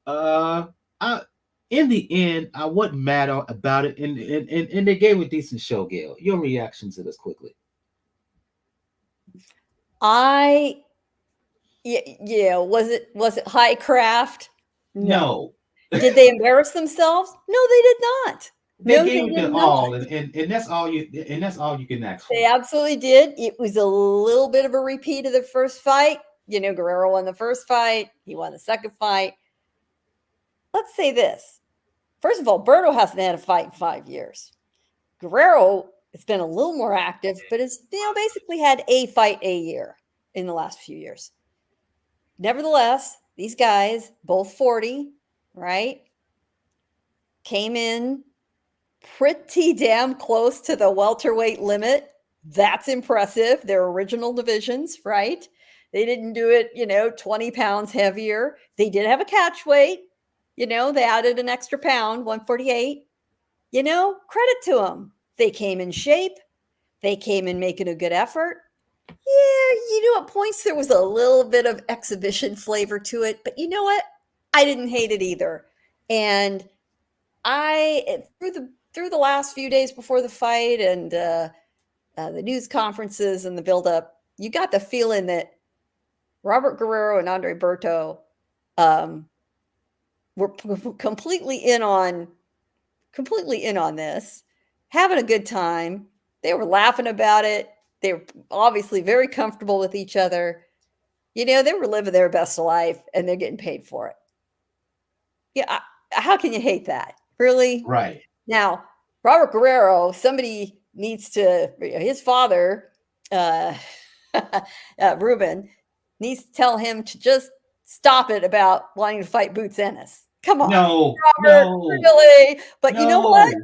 In the end, I wasn't mad about it, and they gave a decent show, Gail. Your reaction to this quickly. Was it high craft? No. Did they embarrass themselves? No, they did not. They gave it all, and that's all you can ask for. They absolutely did. It was a little bit of a repeat of the first fight, Guerrero won the first fight. He won the second fight. Let's say this. First of all, Berto hasn't had a fight in 5 years. Guerrero has been a little more active, but has basically had a fight a year in the last few years. Nevertheless, these guys, both 40, right, came in pretty damn close to the welterweight limit. That's impressive. Their original divisions, right? They didn't do it, 20 pounds heavier. They did have a catch weight. They added an extra pound, 148. Credit to them. They came in shape. They came in making a good effort. Yeah, at points there was a little bit of exhibition flavor to it, but you know what? I didn't hate it either. And through the last few days before the fight and the news conferences and the buildup, you got the feeling that Robert Guerrero and Andre Berto were completely in on this, having a good time. They were laughing about it. They were obviously very comfortable with each other. They were living their best life, and they're getting paid for it. Yeah, how can you hate that? Really? Right. Now, Robert Guerrero, somebody needs to, his father, Ruben, needs to tell him to just stop it about wanting to fight Boots Ennis. Come on, No, Robert, no, really? But no. you know what?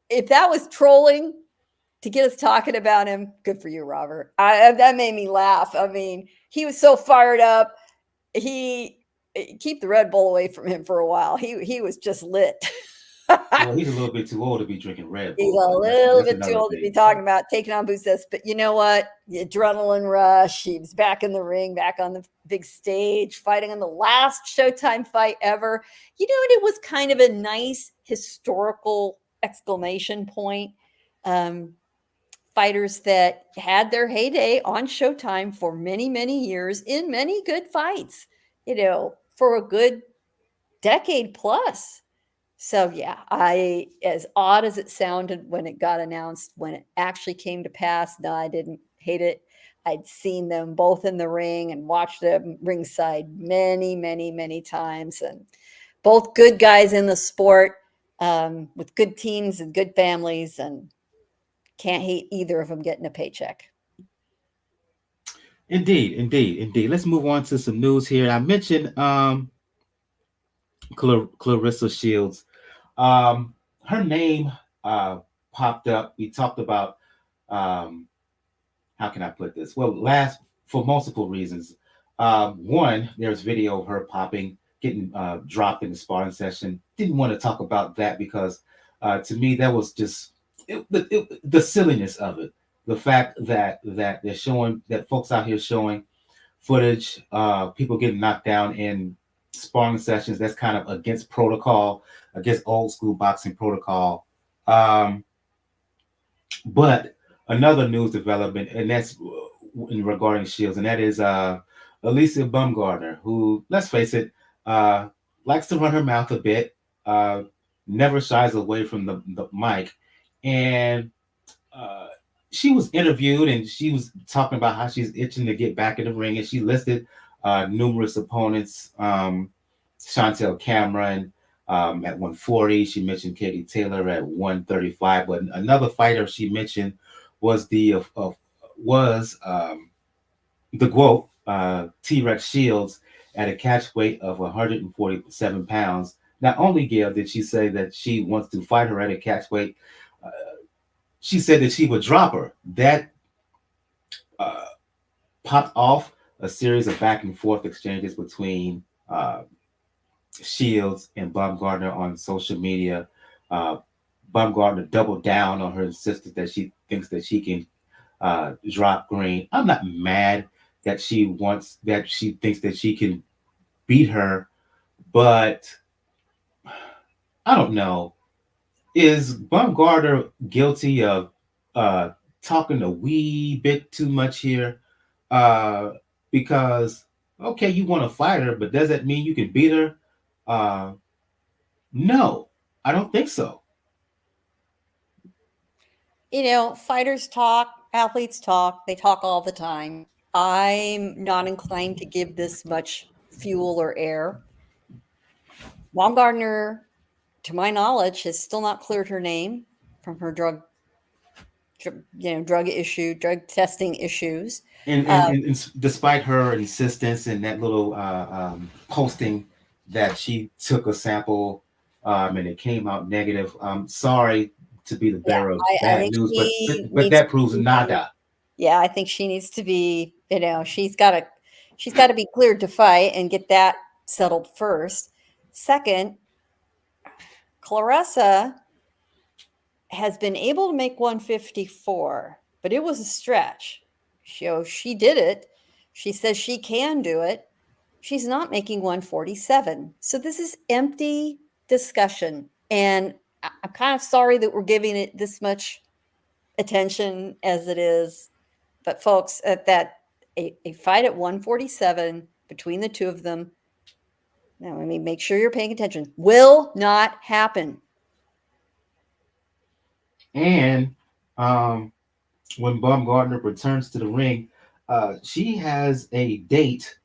If that was trolling to get us talking about him, good for you, Robert. That made me laugh. I mean, he was so fired up. Keep the Red Bull away from him for a while. He was just lit. Well, he's a little bit too old to be drinking Red Bull. He's a little bit too old to be talking about taking on Boots. But you know what? The adrenaline rush. He was back in the ring, back on the big stage, fighting on the last Showtime fight ever. And it was kind of a nice historical exclamation point. Fighters that had their heyday on Showtime for many, many years in many good fights, for a good decade plus. So yeah, as odd as it sounded when it got announced, when it actually came to pass, no, I didn't hate it. I'd seen them both in the ring and watched them ringside many, many, many times, and both good guys in the sport, with good teams and good families, and can't hate either of them getting a paycheck. Indeed. Let's move on to some news here. I mentioned Claressa Shields. Her name popped up. We talked about how can I put this? Well, for multiple reasons. One, there's video of her getting dropped in the sparring session. Didn't want to talk about that because to me that was just the silliness of it. The fact that they're showing, that folks out here showing footage, people getting knocked down in sparring sessions, that's kind of against protocol, against old school boxing protocol. But another news development, and that's regarding Shields, and that is Alicia Baumgartner, who, let's face it, likes to run her mouth a bit, never shies away from the mic. And she was interviewed, and she was talking about how she's itching to get back in the ring, and she listed numerous opponents, Chantel Cameron at 140. She mentioned Katie Taylor at 135. But another fighter she mentioned was the GWOAT, T-Rex Shields, at a catch weight of 147 pounds. Not only, Gail, did she say that she wants to fight her at a catch weight, she said that she would drop her. That popped off a series of back and forth exchanges between Shields and Baumgartner on social media. Baumgartner doubled down on her insistence that she thinks that she can drop Green. I'm not mad that she thinks that she can beat her, but I don't know. Is Baumgartner guilty of talking a wee bit too much here? Because, okay, you want to fight her, but does that mean you can beat her? No, I don't think so. Fighters talk, athletes talk, they talk all the time. I'm not inclined to give this much fuel or air. Baumgartner, to my knowledge, has still not cleared her name from her drug drug testing issues. And despite her insistence and that little posting that she took a sample and it came out negative, sorry to be the Yeah, bearer of I bad think news, she but needs that to proves be, nada. yeah, I think she needs to be, she's got to be cleared to fight and get that settled first. Second, Clarissa has been able to make 154, but it was a stretch. She did it. She says she can do it. She's not making 147. So this is empty discussion. And I'm kind of sorry that we're giving it this much attention as it is. But folks, at that a fight at 147 between the two of them, now I mean make sure you're paying attention, will not happen. And when Baumgartner returns to the ring, she has a date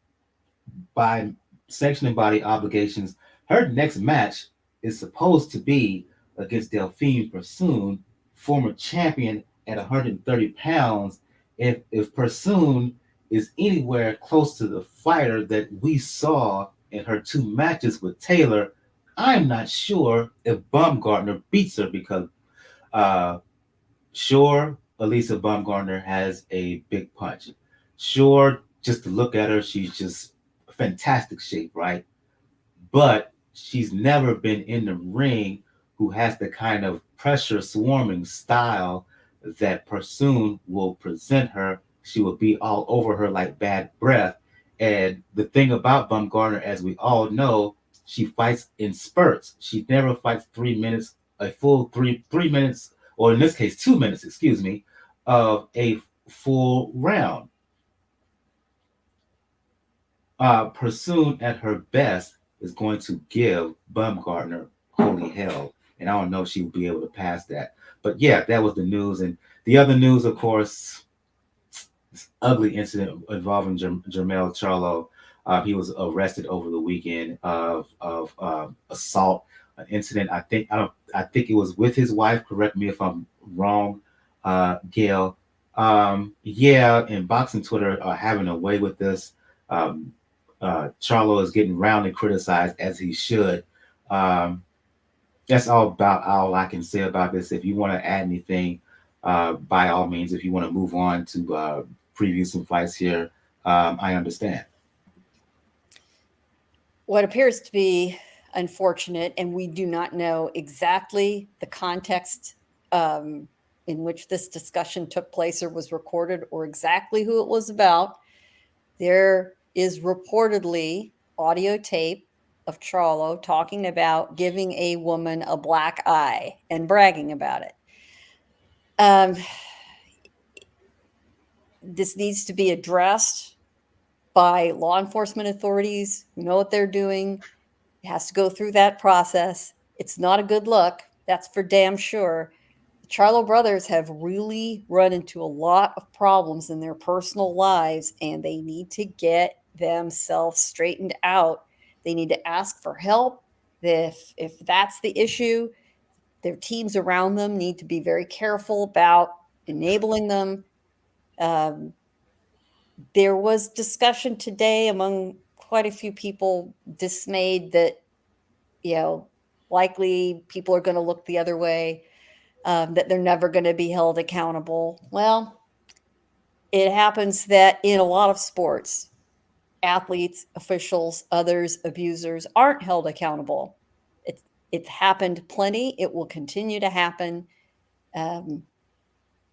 by sanctioning body obligations. Her next match is supposed to be against Delphine Persoon, former champion at 130 pounds. If Persoon is anywhere close to the fighter that we saw in her two matches with Taylor, I'm not sure if Baumgartner beats her because uh, sure, Elisa Baumgartner has a big punch. Sure, just to look at her, she's just fantastic shape, right? But she's never been in the ring who has the kind of pressure swarming style that Persoon will present her. She will be all over her like bad breath. And the thing about Baumgartner, as we all know, she fights in spurts. She never fights 3 minutes, a full three minutes, or in this case, 2 minutes, excuse me, of a full round. Persoon at her best is going to give Baumgartner holy hell. And I don't know if she will be able to pass that. But yeah, that was the news. And the other news, of course, this ugly incident involving Jermel Charlo. He was arrested over the weekend of assault, an incident. I think it was with his wife. Correct me if I'm wrong, Gail. Yeah, and boxing Twitter are having a way with this. Um, Charlo is getting roundly criticized as he should. Um, that's all I can say about this. If you want to add anything, by all means. If you want to move on to preview some fights here, I understand. What appears to be unfortunate, and we do not know exactly the context in which this discussion took place or was recorded or exactly who it was about. There is reportedly audio tape of Charlo talking about giving a woman a black eye and bragging about it. This needs to be addressed by law enforcement authorities who know what they're doing. It has to go through that process. It's not a good look. That's for damn sure. The Charlo brothers have really run into a lot of problems in their personal lives, and they need to get themselves straightened out. They need to ask for help. If that's the issue, their teams around them need to be very careful about enabling them. There was discussion today among quite a few people dismayed that, likely people are going to look the other way, that they're never going to be held accountable. Well, it happens that in a lot of sports, athletes, officials, others, abusers aren't held accountable. It's happened plenty. It will continue to happen. Um,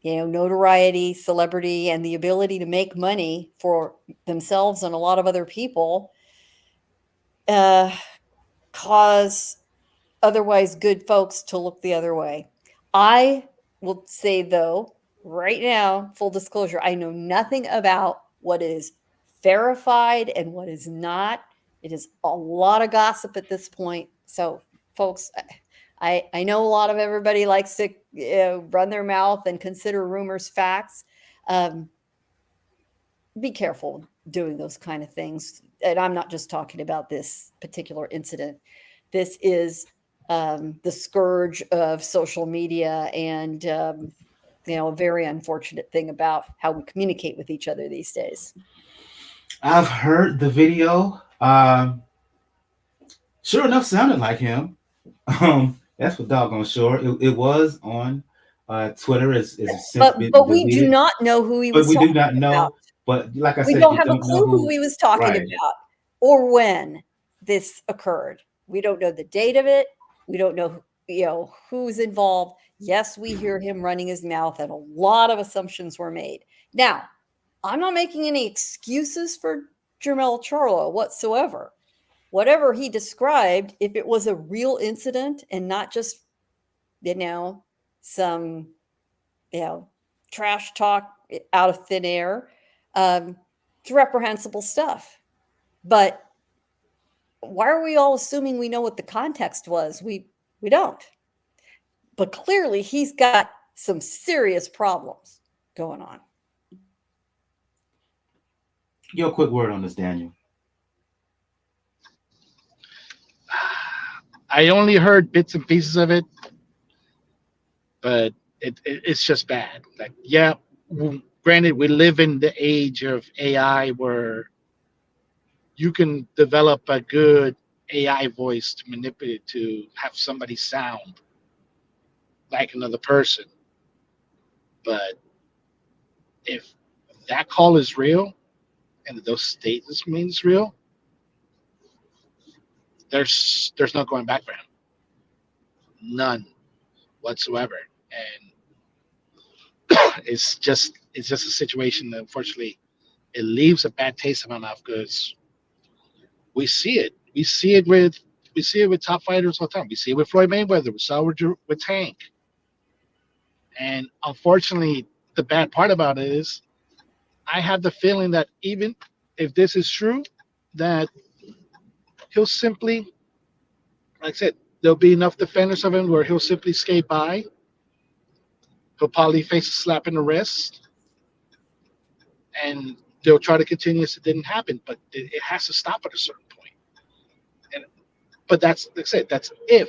Notoriety, celebrity, and the ability to make money for themselves and a lot of other people cause otherwise good folks to look the other way. I will say, though, right now, full disclosure, I know nothing about what is verified and what is not. It is a lot of gossip at this point. So, folks, I know a lot of everybody likes to run their mouth and consider rumors facts. be careful doing those kind of things. And I'm not just talking about this particular incident. This is the scourge of social media and, a very unfortunate thing about how we communicate with each other these days. I've heard the video. Sure enough, sounded like him. That's for doggone sure. It was on Twitter. It's since been But we do deleted, not know who he but was we do talking not about. know. But like I We said, don't you have a don't know clue who who. he was talking Right. about or when this occurred. We don't know the date of it. We don't know, who's involved. Yes, we hear him running his mouth, and a lot of assumptions were made. Now, I'm not making any excuses for Jermel Charlo whatsoever. Whatever he described, if it was a real incident and not just, some, you know, trash talk out of thin air, it's reprehensible stuff. But why are we all assuming we know what the context was? We don't. But clearly he's got some serious problems going on. Your quick word on this, Daniel. I only heard bits and pieces of it, but it's just bad. Like, yeah, granted, we live in the age of AI where you can develop a good AI voice to manipulate to have somebody sound like another person. But if that call is real and those statements means real, there's no going back for him. None whatsoever. And it's just a situation that unfortunately it leaves a bad taste in my mouth because we see it. We see it with top fighters all the time. We see it with Floyd Mayweather. We saw it with Tank. And unfortunately, the bad part about it is I have the feeling that even if this is true, that he'll simply, like I said, there'll be enough defenders of him where he'll simply skate by. He'll probably face a slap in the wrist, and they'll try to continue as it didn't happen. But it has to stop at a certain point. And but that's like I said, that's if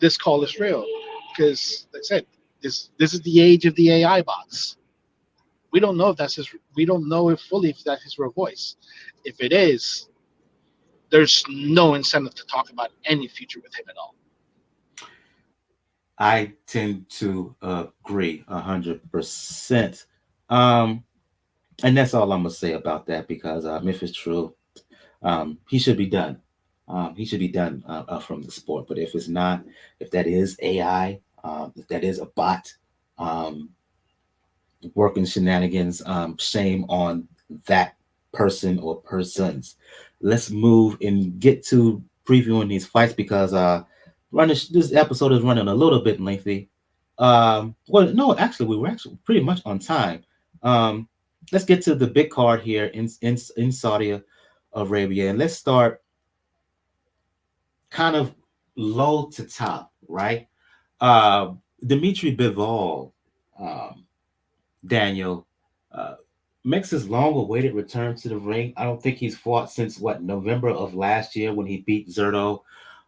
this call is real, because like I said, this is the age of the AI bots. We don't know if that's his. We don't know if fully if that's his real voice. If it is, there's no incentive to talk about any future with him at all. I tend to agree 100%. Um, and that's all I'm gonna say about that because if it's true, he should be done. He should be done from the sport. But if it's not, if that is AI, if that is a bot um, working shenanigans, shame on that person or persons. Let's move and get to previewing these fights because this episode is running a little bit lengthy. Well, no, actually, we were actually pretty much on time. Um, let's get to the big card here in Saudi Arabia, and let's start kind of low to top, right? Uh, Dmitry Bivol, um, Daniel, uh, makes his long-awaited return to the ring. I don't think he's fought since what November of last year when he beat Zerto.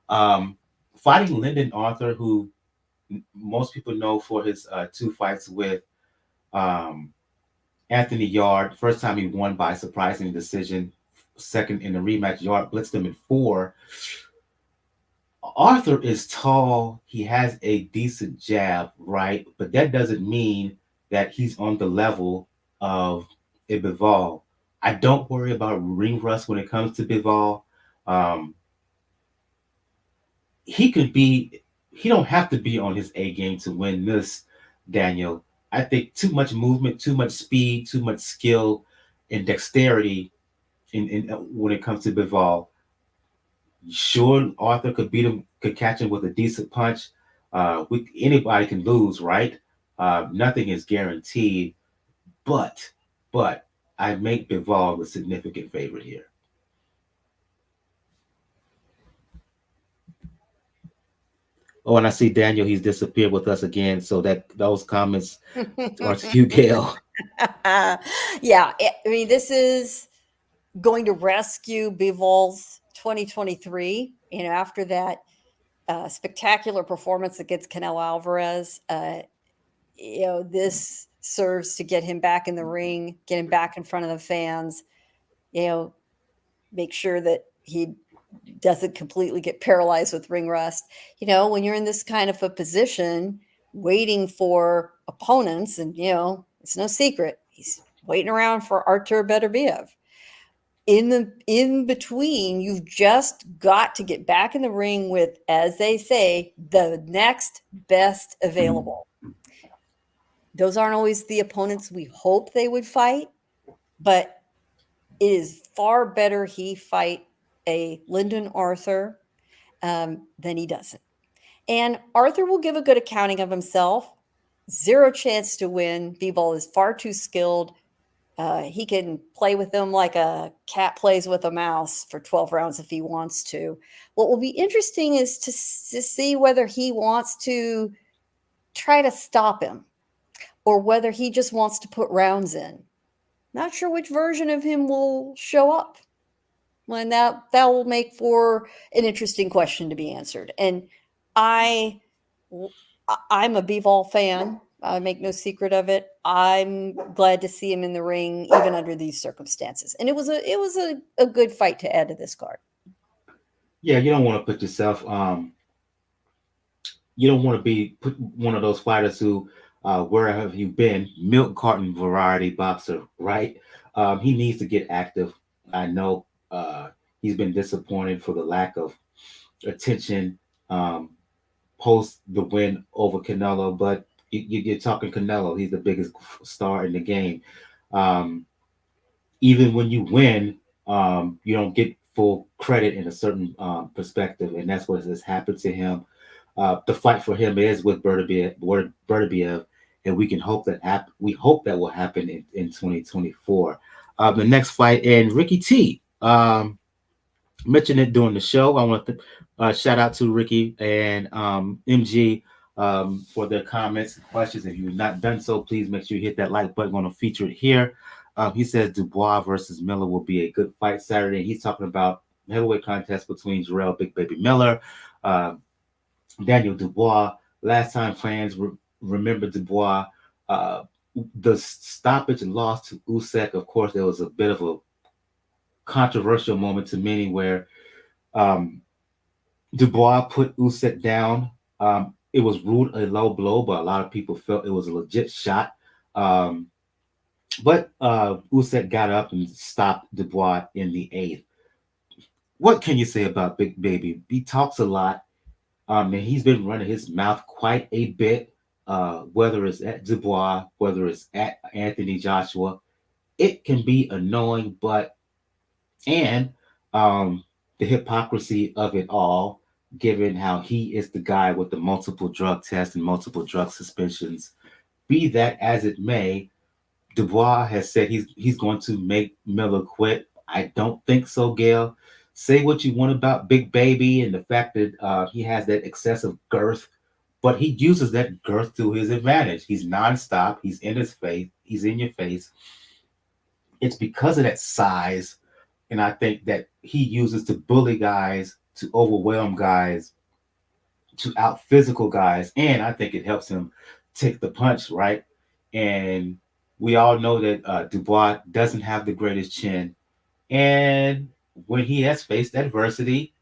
Fighting Lyndon Arthur, who most people know for his two fights with um, Anthony Yard. First time he won by surprising decision. Second in the rematch, Yard blitzed him in four. Arthur is tall. He has a decent jab, right? But that doesn't mean that he's on the level of a Bivol. I don't worry about ring rust when it comes to Bivol. Um, he could be. He don't have to be on his A game to win this, Daniel. I think too much movement, too much speed, too much skill and dexterity in when it comes to Bivol. Sure, Arthur could beat him, could catch him with a decent punch. Anybody can lose, right? Nothing is guaranteed, but but I make Bivol the significant favorite here. Oh, and I see Daniel, he's disappeared with us again. So that those comments are to you, Gail. Yeah, I mean, this is going to rescue Bivol's 2023. After that spectacular performance against Canelo Alvarez, this serves to get him back in the ring, get him back in front of the fans, make sure that he doesn't completely get paralyzed with ring rust. When you're in this kind of a position, waiting for opponents, and it's no secret he's waiting around for Artur Beterbiev. In between, you've just got to get back in the ring with, as they say, the next best available. Those aren't always the opponents we hope they would fight, but it is far better he fight a Lyndon Arthur than he doesn't. And Arthur will give a good accounting of himself. Zero chance to win. Bivol is far too skilled. He can play with them like a cat plays with a mouse for 12 rounds if he wants to. What will be interesting is to see whether he wants to try to stop him or whether he just wants to put rounds in. Not sure which version of him will show up. When that will make for an interesting question to be answered. And I'm a Bivol fan. I make no secret of it. I'm glad to see him in the ring, even under these circumstances. And it was a good fight to add to this card. Yeah, you don't want to put yourself. You don't want to be one of those fighters who, where have you been? Milk carton variety boxer, right? He needs to get active. I know he's been disappointed for the lack of attention post the win over Canelo, but you're talking Canelo. He's the biggest star in the game. Um, Even when you win, you don't get full credit in a certain perspective, and that's what has happened to him. The fight for him is with Bertobiev, and we can hope that we hope that will happen in 2024. The next fight, and Ricky T. Mentioned it during the show. I want to shout out to Ricky and MG for their comments and questions. If you've not done so, please make sure you hit that like button. I'm going to feature it here. He says Dubois versus Miller will be a good fight Saturday. He's talking about heavyweight contest between Jarell, Big Baby Miller, Daniel Dubois. Last time fans remember Dubois, the stoppage loss to Usyk. Of course, there was a bit of a controversial moment to many where Dubois put Usyk down. It was ruled a low blow, but a lot of people felt it was a legit shot. But Usyk got up and stopped Dubois in the eighth. What can you say about Big Baby? He talks a lot, and he's been running his mouth quite a bit, whether it's at Dubois, whether it's at Anthony Joshua. It can be annoying, and the hypocrisy of it all, given how he is the guy with the multiple drug tests and multiple drug suspensions. Be that as it may, Dubois has said he's going to make Miller quit. I don't think so, Gail. Say what you want about Big Baby and the fact that he has that excessive girth, but he uses that girth to his advantage. He's nonstop. He's in his face. He's in your face. It's because of that size, and I think that he uses to bully guys, to overwhelm guys, to out physical guys, and I think it helps him take the punch, right? And we all know that Dubois doesn't have the greatest chin, and when he has faced adversity,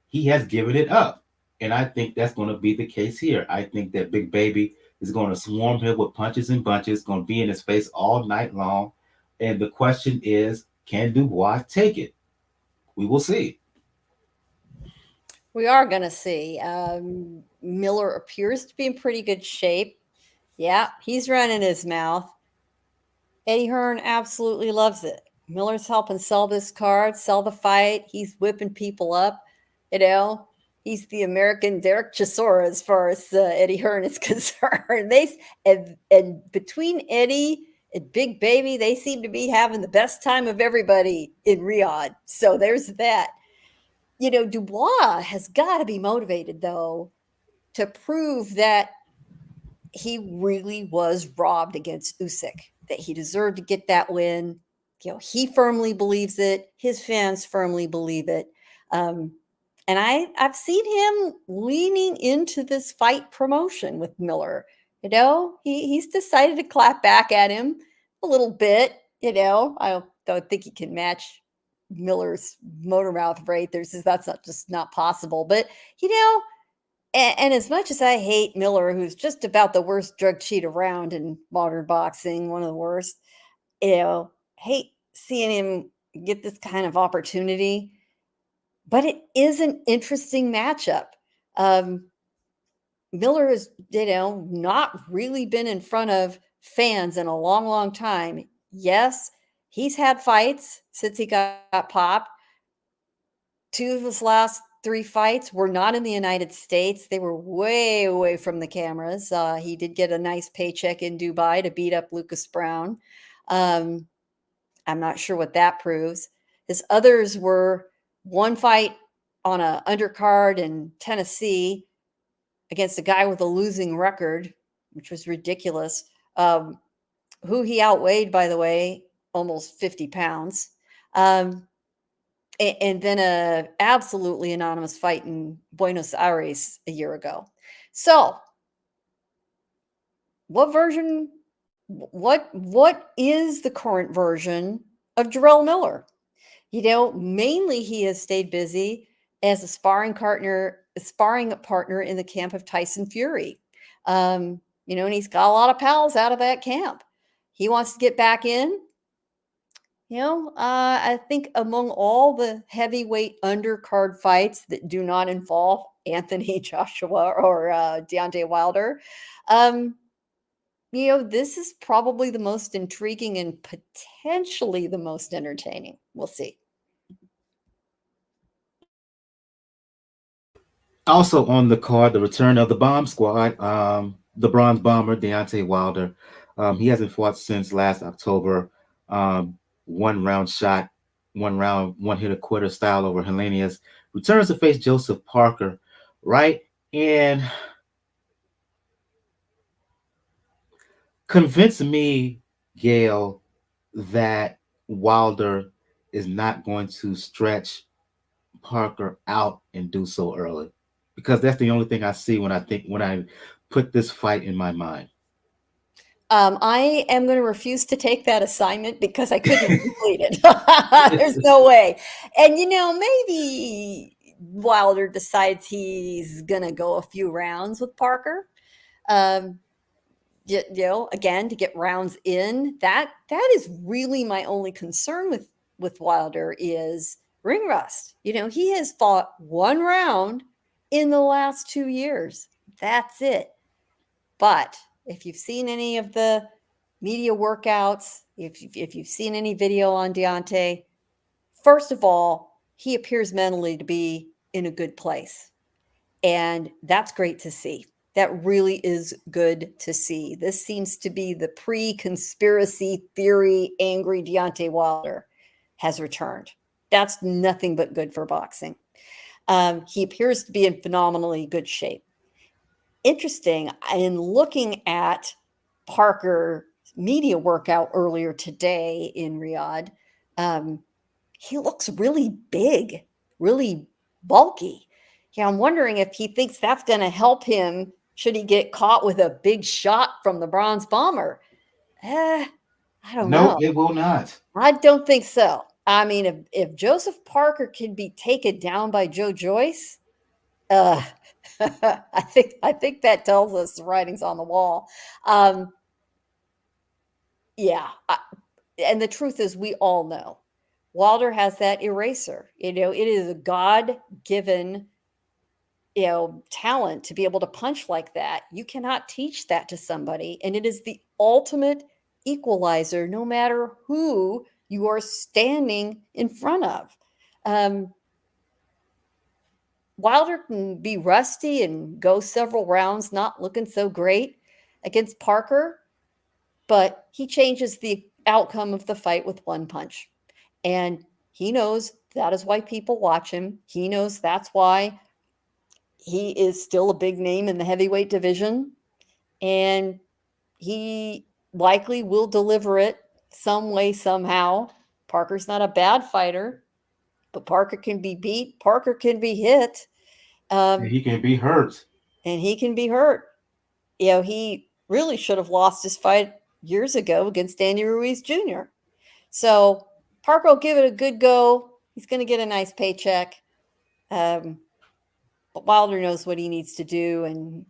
he has given it up. And I think that's going to be the case here. I think that Big Baby is going to swarm him with punches and bunches, going to be in his face all night long. And the question is, can Dubois take it? We will see. We are going to see. Miller appears to be in pretty good shape. Yeah, he's running his mouth. Eddie Hearn absolutely loves it. Miller's helping sell this card, sell the fight. He's whipping people up. He's the American Derek Chisora as far as Eddie Hearn is concerned. And between Eddie and Big Baby, they seem to be having the best time of everybody in Riyadh. So there's that. Dubois has got to be motivated, though, to prove that he really was robbed against Usyk, that he deserved to get that win. He firmly believes it. His fans firmly believe it. And I've seen him leaning into this fight promotion with Miller. He's decided to clap back at him a little bit. I don't think he can match Miller's motor mouth rate. That's not possible. But and as much as I hate Miller, who's just about the worst drug cheat around in modern boxing, one of the worst, hate seeing him get this kind of opportunity. But it is an interesting matchup. Miller has, not really been in front of fans in a long, long time. Yes, he's had fights since he got popped. 2 of his last 3 fights were not in the United States. They were way away from the cameras. He did get a nice paycheck in Dubai to beat up Lucas Brown. I'm not sure what that proves. His others were one fight on an undercard in Tennessee against a guy with a losing record, which was ridiculous, who he outweighed, by the way, almost 50 pounds. And then a absolutely anonymous fight in Buenos Aires a year ago. So what is the current version of Jarell Miller? Mainly he has stayed busy as a sparring partner in the camp of Tyson Fury. And he's got a lot of pals out of that camp. He wants to get back in. I think among all the heavyweight undercard fights that do not involve Anthony Joshua or Deontay Wilder, this is probably the most intriguing and potentially the most entertaining. We'll see. Also on the card, the return of the Bomb Squad, the Bronze Bomber, Deontay Wilder. He hasn't fought since last October. 1 round shot, 1 round, one hitter quitter style over Hellenius. Returns to face Joseph Parker, right? And convince me, Gail, that Wilder is not going to stretch Parker out and do so early, because that's the only thing I see when I put this fight in my mind. I am going to refuse to take that assignment because I couldn't complete it. There's no way. And, maybe Wilder decides he's going to go a few rounds with Parker. Again, to get rounds in. That is really my only concern with Wilder is ring rust. He has fought 1 round in the last 2 years. That's it. But if you've seen any of the media workouts, if you've seen any video on Deontay, first of all, he appears mentally to be in a good place. And that's great to see. That really is good to see. This seems to be the pre-conspiracy theory angry Deontay Wilder has returned. That's nothing but good for boxing. He appears to be in phenomenally good shape. Interesting, in looking at Parker media workout earlier today in Riyadh, he looks really big, really bulky. I'm wondering if he thinks that's going to help him should he get caught with a big shot from the Bronze Bomber. I don't know. No, it will not. I don't think so. I mean, if Joseph Parker can be taken down by Joe Joyce, I think that tells us the writing's on the wall. And the truth is, we all know Wilder has that eraser. It is a God-given, talent to be able to punch like that. You cannot teach that to somebody, and it is the ultimate equalizer, no matter who you are standing in front of. Wilder can be rusty and go several rounds not looking so great against Parker, but he changes the outcome of the fight with 1 punch. And he knows that is why people watch him. He knows that's why he is still a big name in the heavyweight division, and he likely will deliver it some way, somehow. Parker's not a bad fighter, but Parker can be beat. Parker can be hit. And he can be hurt. And he can be hurt. He really should have lost his fight years ago against Andy Ruiz Jr. So Parker will give it a good go. He's going to get a nice paycheck. But Wilder knows what he needs to do, and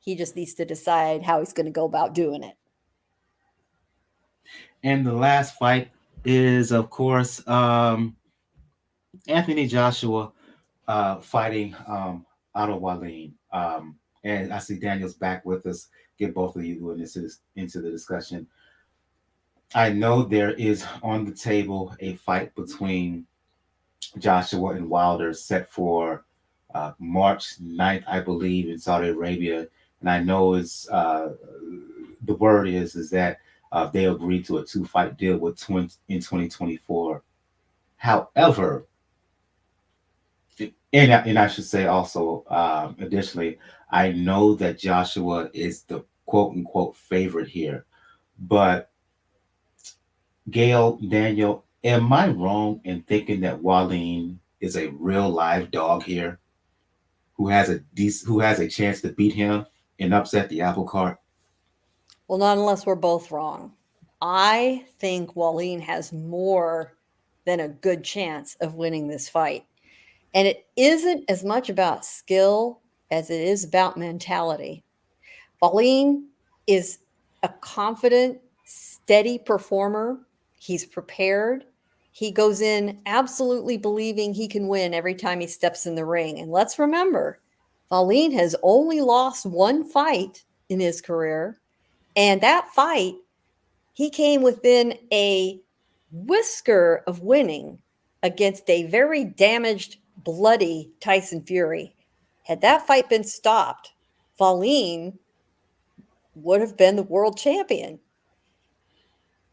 he just needs to decide how he's going to go about doing it. And the last fight is, of course, Anthony Joshua fighting Otto Wallin. And I see Daniel's back with us. Get both of you into the discussion. I know there is on the table a fight between Joshua and Wilder set for March 9th, I believe, in Saudi Arabia. And I know it's the word is that they agreed to a 2-fight deal in 2024. However, and I should say also, additionally, I know that Joshua is the quote unquote favorite here, but Gail, Daniel, am I wrong in thinking that Wallin is a real live dog here, who has a chance to beat him and upset the apple cart? Well, not unless we're both wrong. I think Wallin has more than a good chance of winning this fight. And it isn't as much about skill as it is about mentality. Wallin is a confident, steady performer. He's prepared. He goes in absolutely believing he can win every time he steps in the ring. And let's remember, Wallin has only lost one fight in his career. And that fight, he came within a whisker of winning against a very damaged, bloody Tyson Fury. Had that fight been stopped, Wallin would have been the world champion.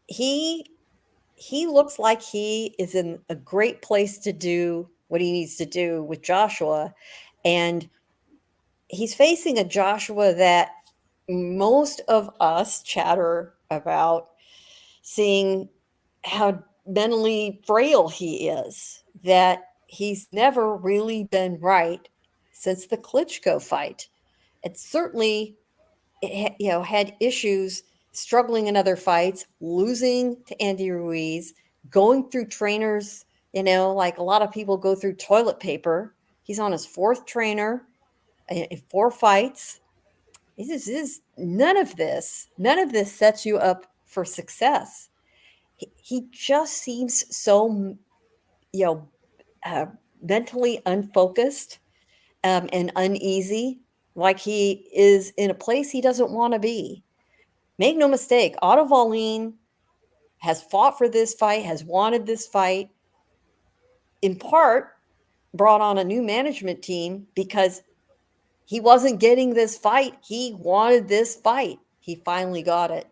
He looks like he is in a great place to do what he needs to do with Joshua. And he's facing a Joshua that most of us chatter about, seeing how mentally frail he is, that he's never really been right since the Klitschko fight. And certainly, had issues struggling in other fights, losing to Andy Ruiz, going through trainers, like a lot of people go through toilet paper. He's on his 4th trainer in 4 fights. None of this sets you up for success. He just seems so, mentally unfocused and uneasy, like he is in a place he doesn't want to be. Make no mistake, Otto Wallin has fought for this fight, has wanted this fight, in part brought on a new management team because he wasn't getting this fight. He wanted this fight. He finally got it.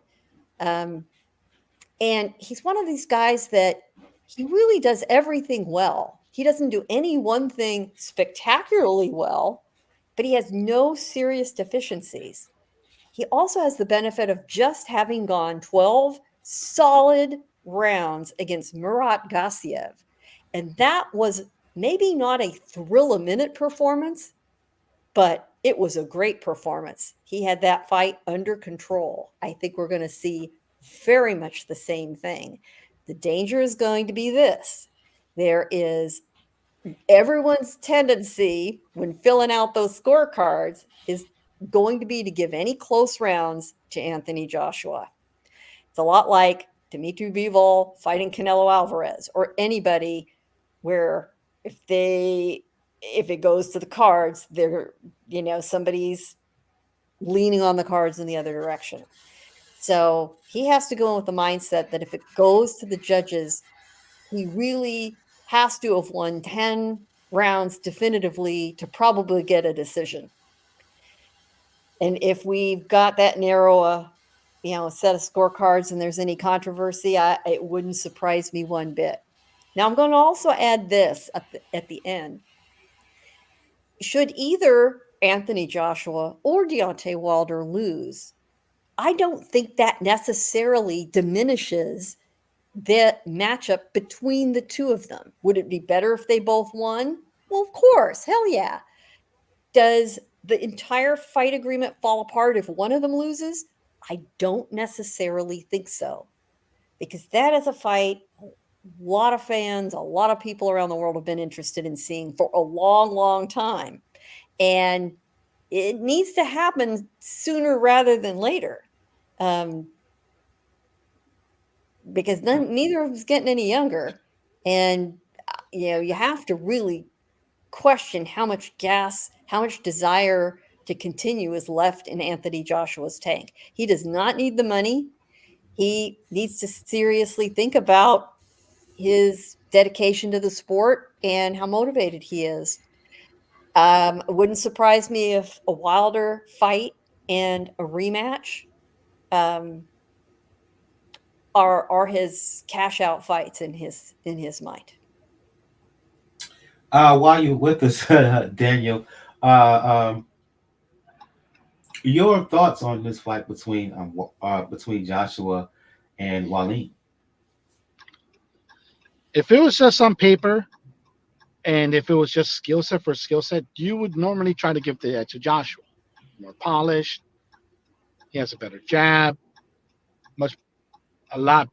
And he's one of these guys that he really does everything well. He doesn't do any one thing spectacularly well, but he has no serious deficiencies. He also has the benefit of just having gone 12 solid rounds against Murat Gassiev. And that was maybe not a thrill-a-minute performance, but it was a great performance. He had that fight under control. I think we're going to see very much the same thing. The danger is going to be this. There is everyone's tendency when filling out those scorecards is going to be to give any close rounds to Anthony Joshua. It's a lot like Dmitry Bivol fighting Canelo Alvarez, or anybody where if it goes to the cards, they're, somebody's leaning on the cards in the other direction. So he has to go in with the mindset that if it goes to the judges, he really has to have won 10 rounds definitively to probably get a decision. And if we've got that narrow a set of scorecards and there's any controversy, it wouldn't surprise me one bit. Now, I'm going to also add this at the end. Should either Anthony Joshua or Deontay Wilder lose, I don't think that necessarily diminishes the matchup between the two of them. Would it be better if they both won? Well, of course. Hell yeah. Does the entire fight agreement fall apart if one of them loses? I don't necessarily think so. Because that is a fight a lot of fans, a lot of people around the world have been interested in seeing for a long, long time. And it needs to happen sooner rather than later. Because neither of them's getting any younger. And, you have to really question how much gas, how much desire to continue is left in Anthony Joshua's tank. He does not need the money. He needs to seriously think about his dedication to the sport and how motivated he is. It wouldn't surprise me if a Wilder fight and a rematch are his cash out fights in his mind. While you're with us, Daniel, your thoughts on this fight between Joshua and Wallin? If it was just on paper, and if it was just skill set for skill set, you would normally try to give the edge to Joshua. More polished. He has a better jab. A lot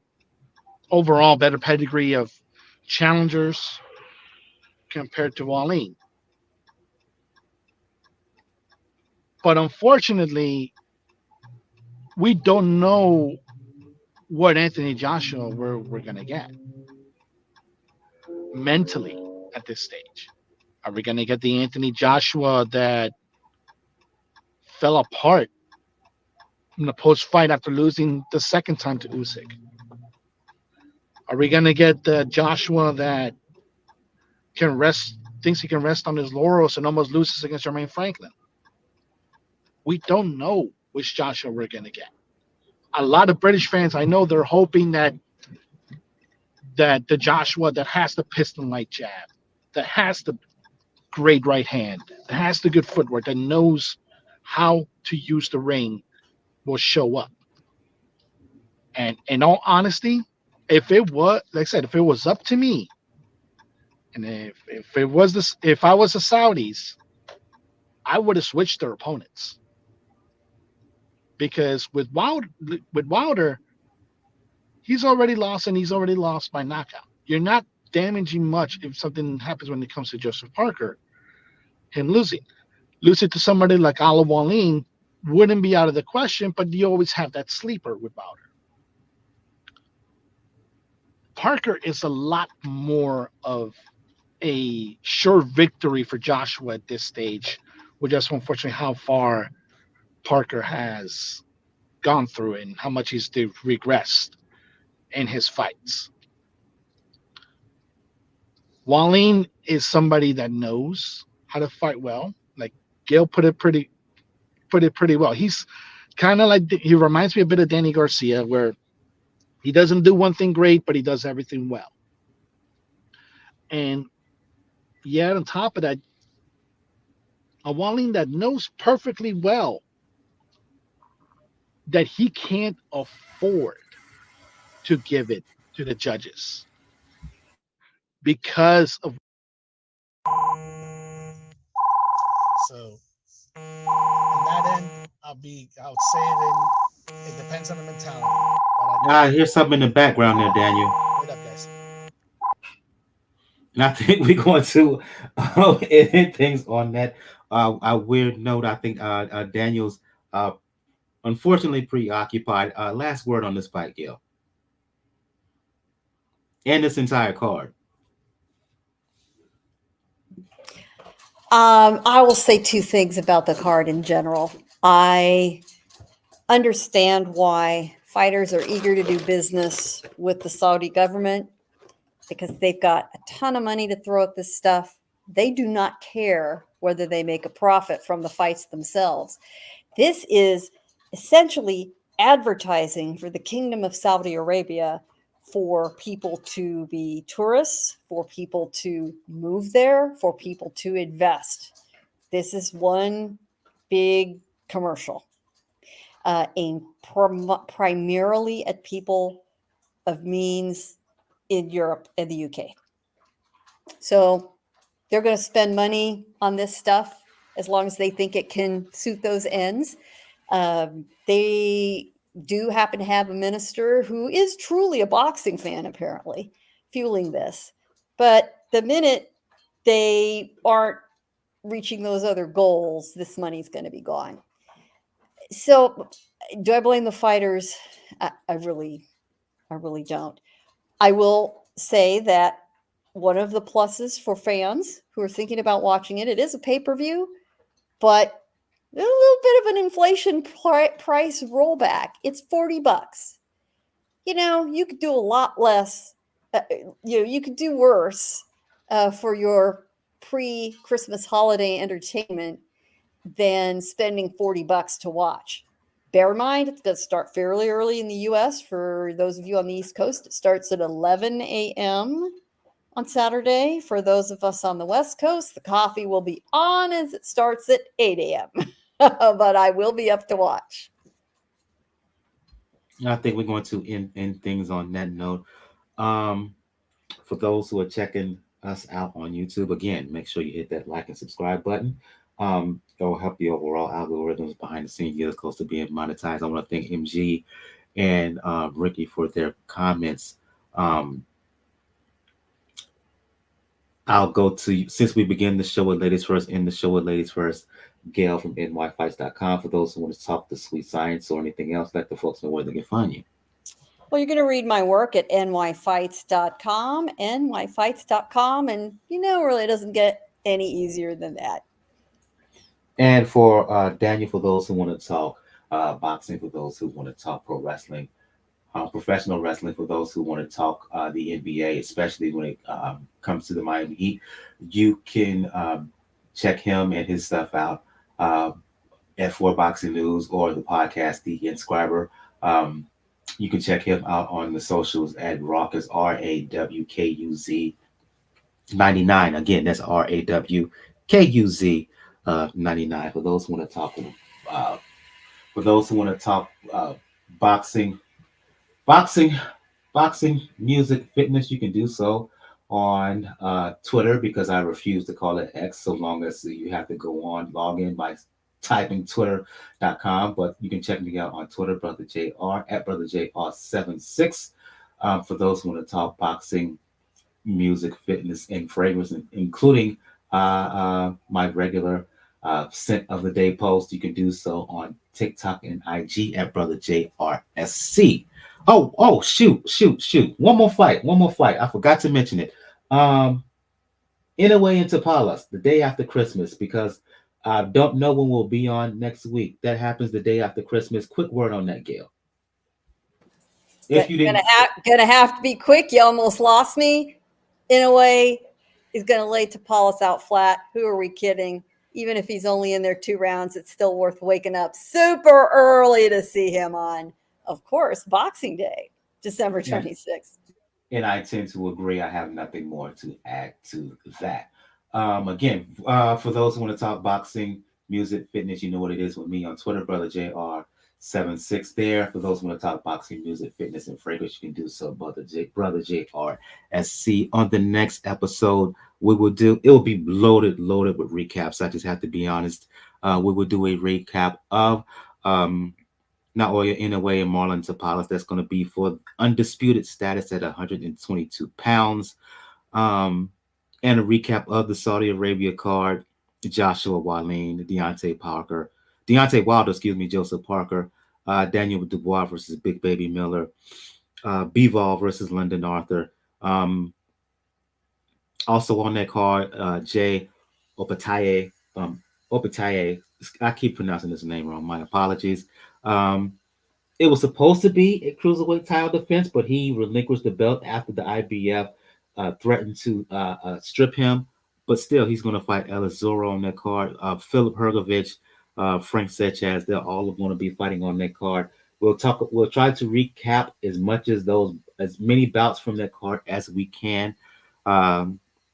overall better pedigree of challengers compared to Wallin. But unfortunately, we don't know what Anthony Joshua we're going to get mentally at this stage. Are we going to get the Anthony Joshua that fell apart in the post-fight after losing the second time to Usyk? Are we going to get the Joshua that thinks he can rest on his laurels and almost loses against Jermaine Franklin? We don't know which Joshua we're going to get. A lot of British fans, I know, they're hoping that the Joshua that has the piston-like jab, that has the great right hand, that has the good footwork, that knows how to use the ring will show up. And in all honesty, if it was, like I said, if it was up to me, and if it was this, if I was the Saudis, I would have switched their opponents. Because with Wilder, he's already lost, and he's already lost by knockout. You're not damaging much if something happens when it comes to Joseph Parker. Him losing to somebody like Ala Wallin wouldn't be out of the question, but you always have that sleeper with Wilder. Parker is a lot more of a sure victory for Joshua at this stage, with just unfortunately how far Parker has gone through and how much he's regressed in his fights. Wallin is somebody that knows how to fight well. Like Gail put it pretty well. He's kind of like, he reminds me a bit of Danny Garcia, where he doesn't do one thing great, but he does everything well. And yet on top of that, a Wallin that knows perfectly well that he can't afford to give it to the judges because of. So, in that end, I would say it depends on the mentality. But I hear something in the background there, Daniel. Wait up, guys. And I think we're going to end things on that a weird note. I think Daniel's unfortunately preoccupied. Last word on this fight, Gil, and this entire card. I will say two things about the card in general. I understand why fighters are eager to do business with the Saudi government, because they've got a ton of money to throw at this stuff. They do not care whether they make a profit from the fights themselves. This is essentially advertising for the Kingdom of Saudi Arabia, for people to be tourists, for people to move there, for people to invest. This is one big commercial aimed primarily at people of means in Europe and the UK. So they're going to spend money on this stuff as long as they think it can suit those ends. They do happen to have a minister who is truly a boxing fan, apparently, fueling this. But the minute they aren't reaching those other goals, this money's going to be gone. So, do I blame the fighters? I really don't. I will say that one of the pluses for fans who are thinking about watching it, it is a pay-per-view, but a little bit of an inflation price rollback. It's $40. You could do a lot less. You could do worse for your pre-Christmas holiday entertainment than spending $40 to watch. Bear in mind, it's going to start fairly early in the U.S. For those of you on the East Coast, it starts at 11 a.m. on Saturday. For those of us on the West Coast, the coffee will be on as it starts at 8 a.m. But I will be up to watch. I think we're going to end things on that note. Um, for those who are checking us out on YouTube, again, make sure you hit that like and subscribe button. It will help the overall algorithms behind the scenes get us close to being monetized. I want to thank MG and Ricky for their comments. I'll go to, since we begin the show with ladies first, end the show with ladies first. Gail from nyfights.com. For those who want to talk the sweet science or anything else, let the folks know where they can find you. Well, you're going to read my work at nyfights.com, nyfights.com, and really it doesn't get any easier than that. And for Daniel, for those who want to talk boxing, for those who want to talk pro wrestling, professional wrestling, for those who want to talk the NBA, especially when it comes to the Miami Heat, you can check him and his stuff out at 4 Boxing News or the podcast, The Inscriber. You can check him out on the socials at Rawkuz, RAWKUZ 99. Again, that's RAWKUZ 99. For those who want to talk, boxing, boxing, music, fitness, you can do so on Twitter, because I refuse to call it X so long as you have to go on, log in by typing twitter.com. But you can check me out on Twitter, Brother JR, at Brother JR76. For those who want to talk boxing, music, fitness, and fragrance, including my regular scent of the day post, you can do so on TikTok and IG at Brother JRSC. Oh, shoot. One more fight. I forgot to mention it. Inoue and Tapalas, the day after Christmas, because I don't know when we'll be on next week. That happens the day after Christmas. Quick word on that, Gail. If you didn't, gonna have to be quick. You almost lost me. Inoue is gonna lay Tapalas out flat. Who are we kidding? Even if he's only in there 2 rounds, it's still worth waking up super early to see him on, of course, Boxing Day, December 26th. And I tend to agree. I have nothing more to add to that. Again, for those who want to talk boxing, music, fitness, you know what it is with me on Twitter, Brother JR76 there. For those who want to talk boxing, music, fitness, and fragrance, you can do so, Brother JRSC. On the next episode, it will be loaded with recaps. I just have to be honest. We will do a recap of Naoya Inoue and Marlon Tapalas. That's going to be for undisputed status at 122 pounds. And a recap of the Saudi Arabia card: Joshua Wallin, Deontay Wilder, Joseph Parker, Daniel Dubois versus Big Baby Miller, Bivol versus Lyndon Arthur. Also on that card, Jay Opetaye. I keep pronouncing his name wrong. My apologies. It was supposed to be a cruiserweight title defense, but he relinquished the belt after the IBF threatened to strip him. But still, he's going to fight Elizoro on that card. Philip Hergovich, Frank Sechez, they're all going to be fighting on that card. We'll try to recap as many bouts from that card as we can.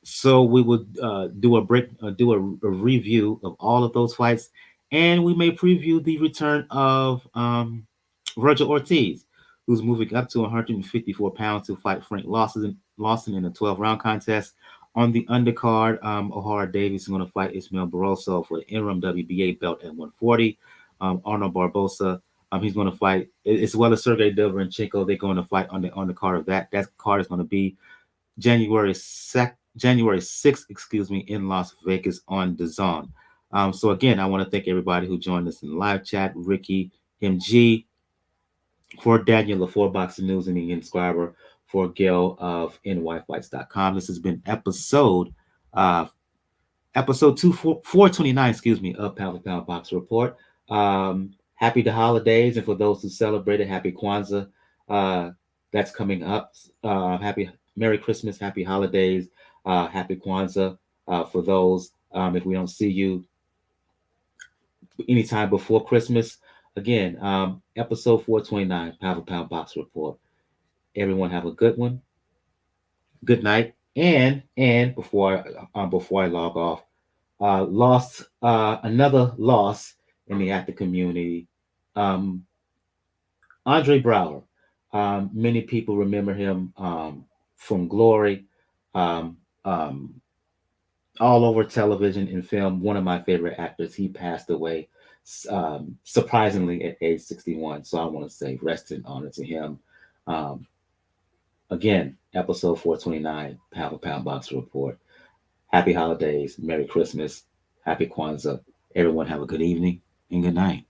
So we would do a review of all of those fights, and we may preview the return of Virgil Ortiz, who's moving up to 154 pounds to fight Frank Lawson in a 12-round contest. On the undercard, O'Hara Davies is going to fight Ismael Barroso for the interim WBA belt at 140. Arnold Barbosa, he's going to fight, as well as Sergey Derevyanchenko. They're going to fight on the card of that. That card is going to be January 6th, excuse me, in Las Vegas on DAZN. So again, I want to thank everybody who joined us in the live chat. Ricky, MG, for Daniel for Boxing News and the Inscriber, for Gail of nyfights.com. This has been uh episode 429, excuse me, of Pound for Pound Box Report. Happy the holidays, and for those who celebrated, happy Kwanzaa. Uh, that's coming up. Happy Merry Christmas, happy holidays, happy Kwanzaa. For those, if we don't see you anytime before Christmas, again, episode 429, Pound for Pound Box Report. Everyone have a good one. Good night. And before I log off, lost another loss in the actor community. Um, Andre Brower. Many people remember him from Glory, um, um, all over television and film. One of my favorite actors. He passed away surprisingly at age 61. So I want to say rest in honor to him. Um, Again, episode 429, Pound for Pound Box Report. Happy holidays, Merry Christmas, Happy Kwanzaa. Everyone have a good evening and good night.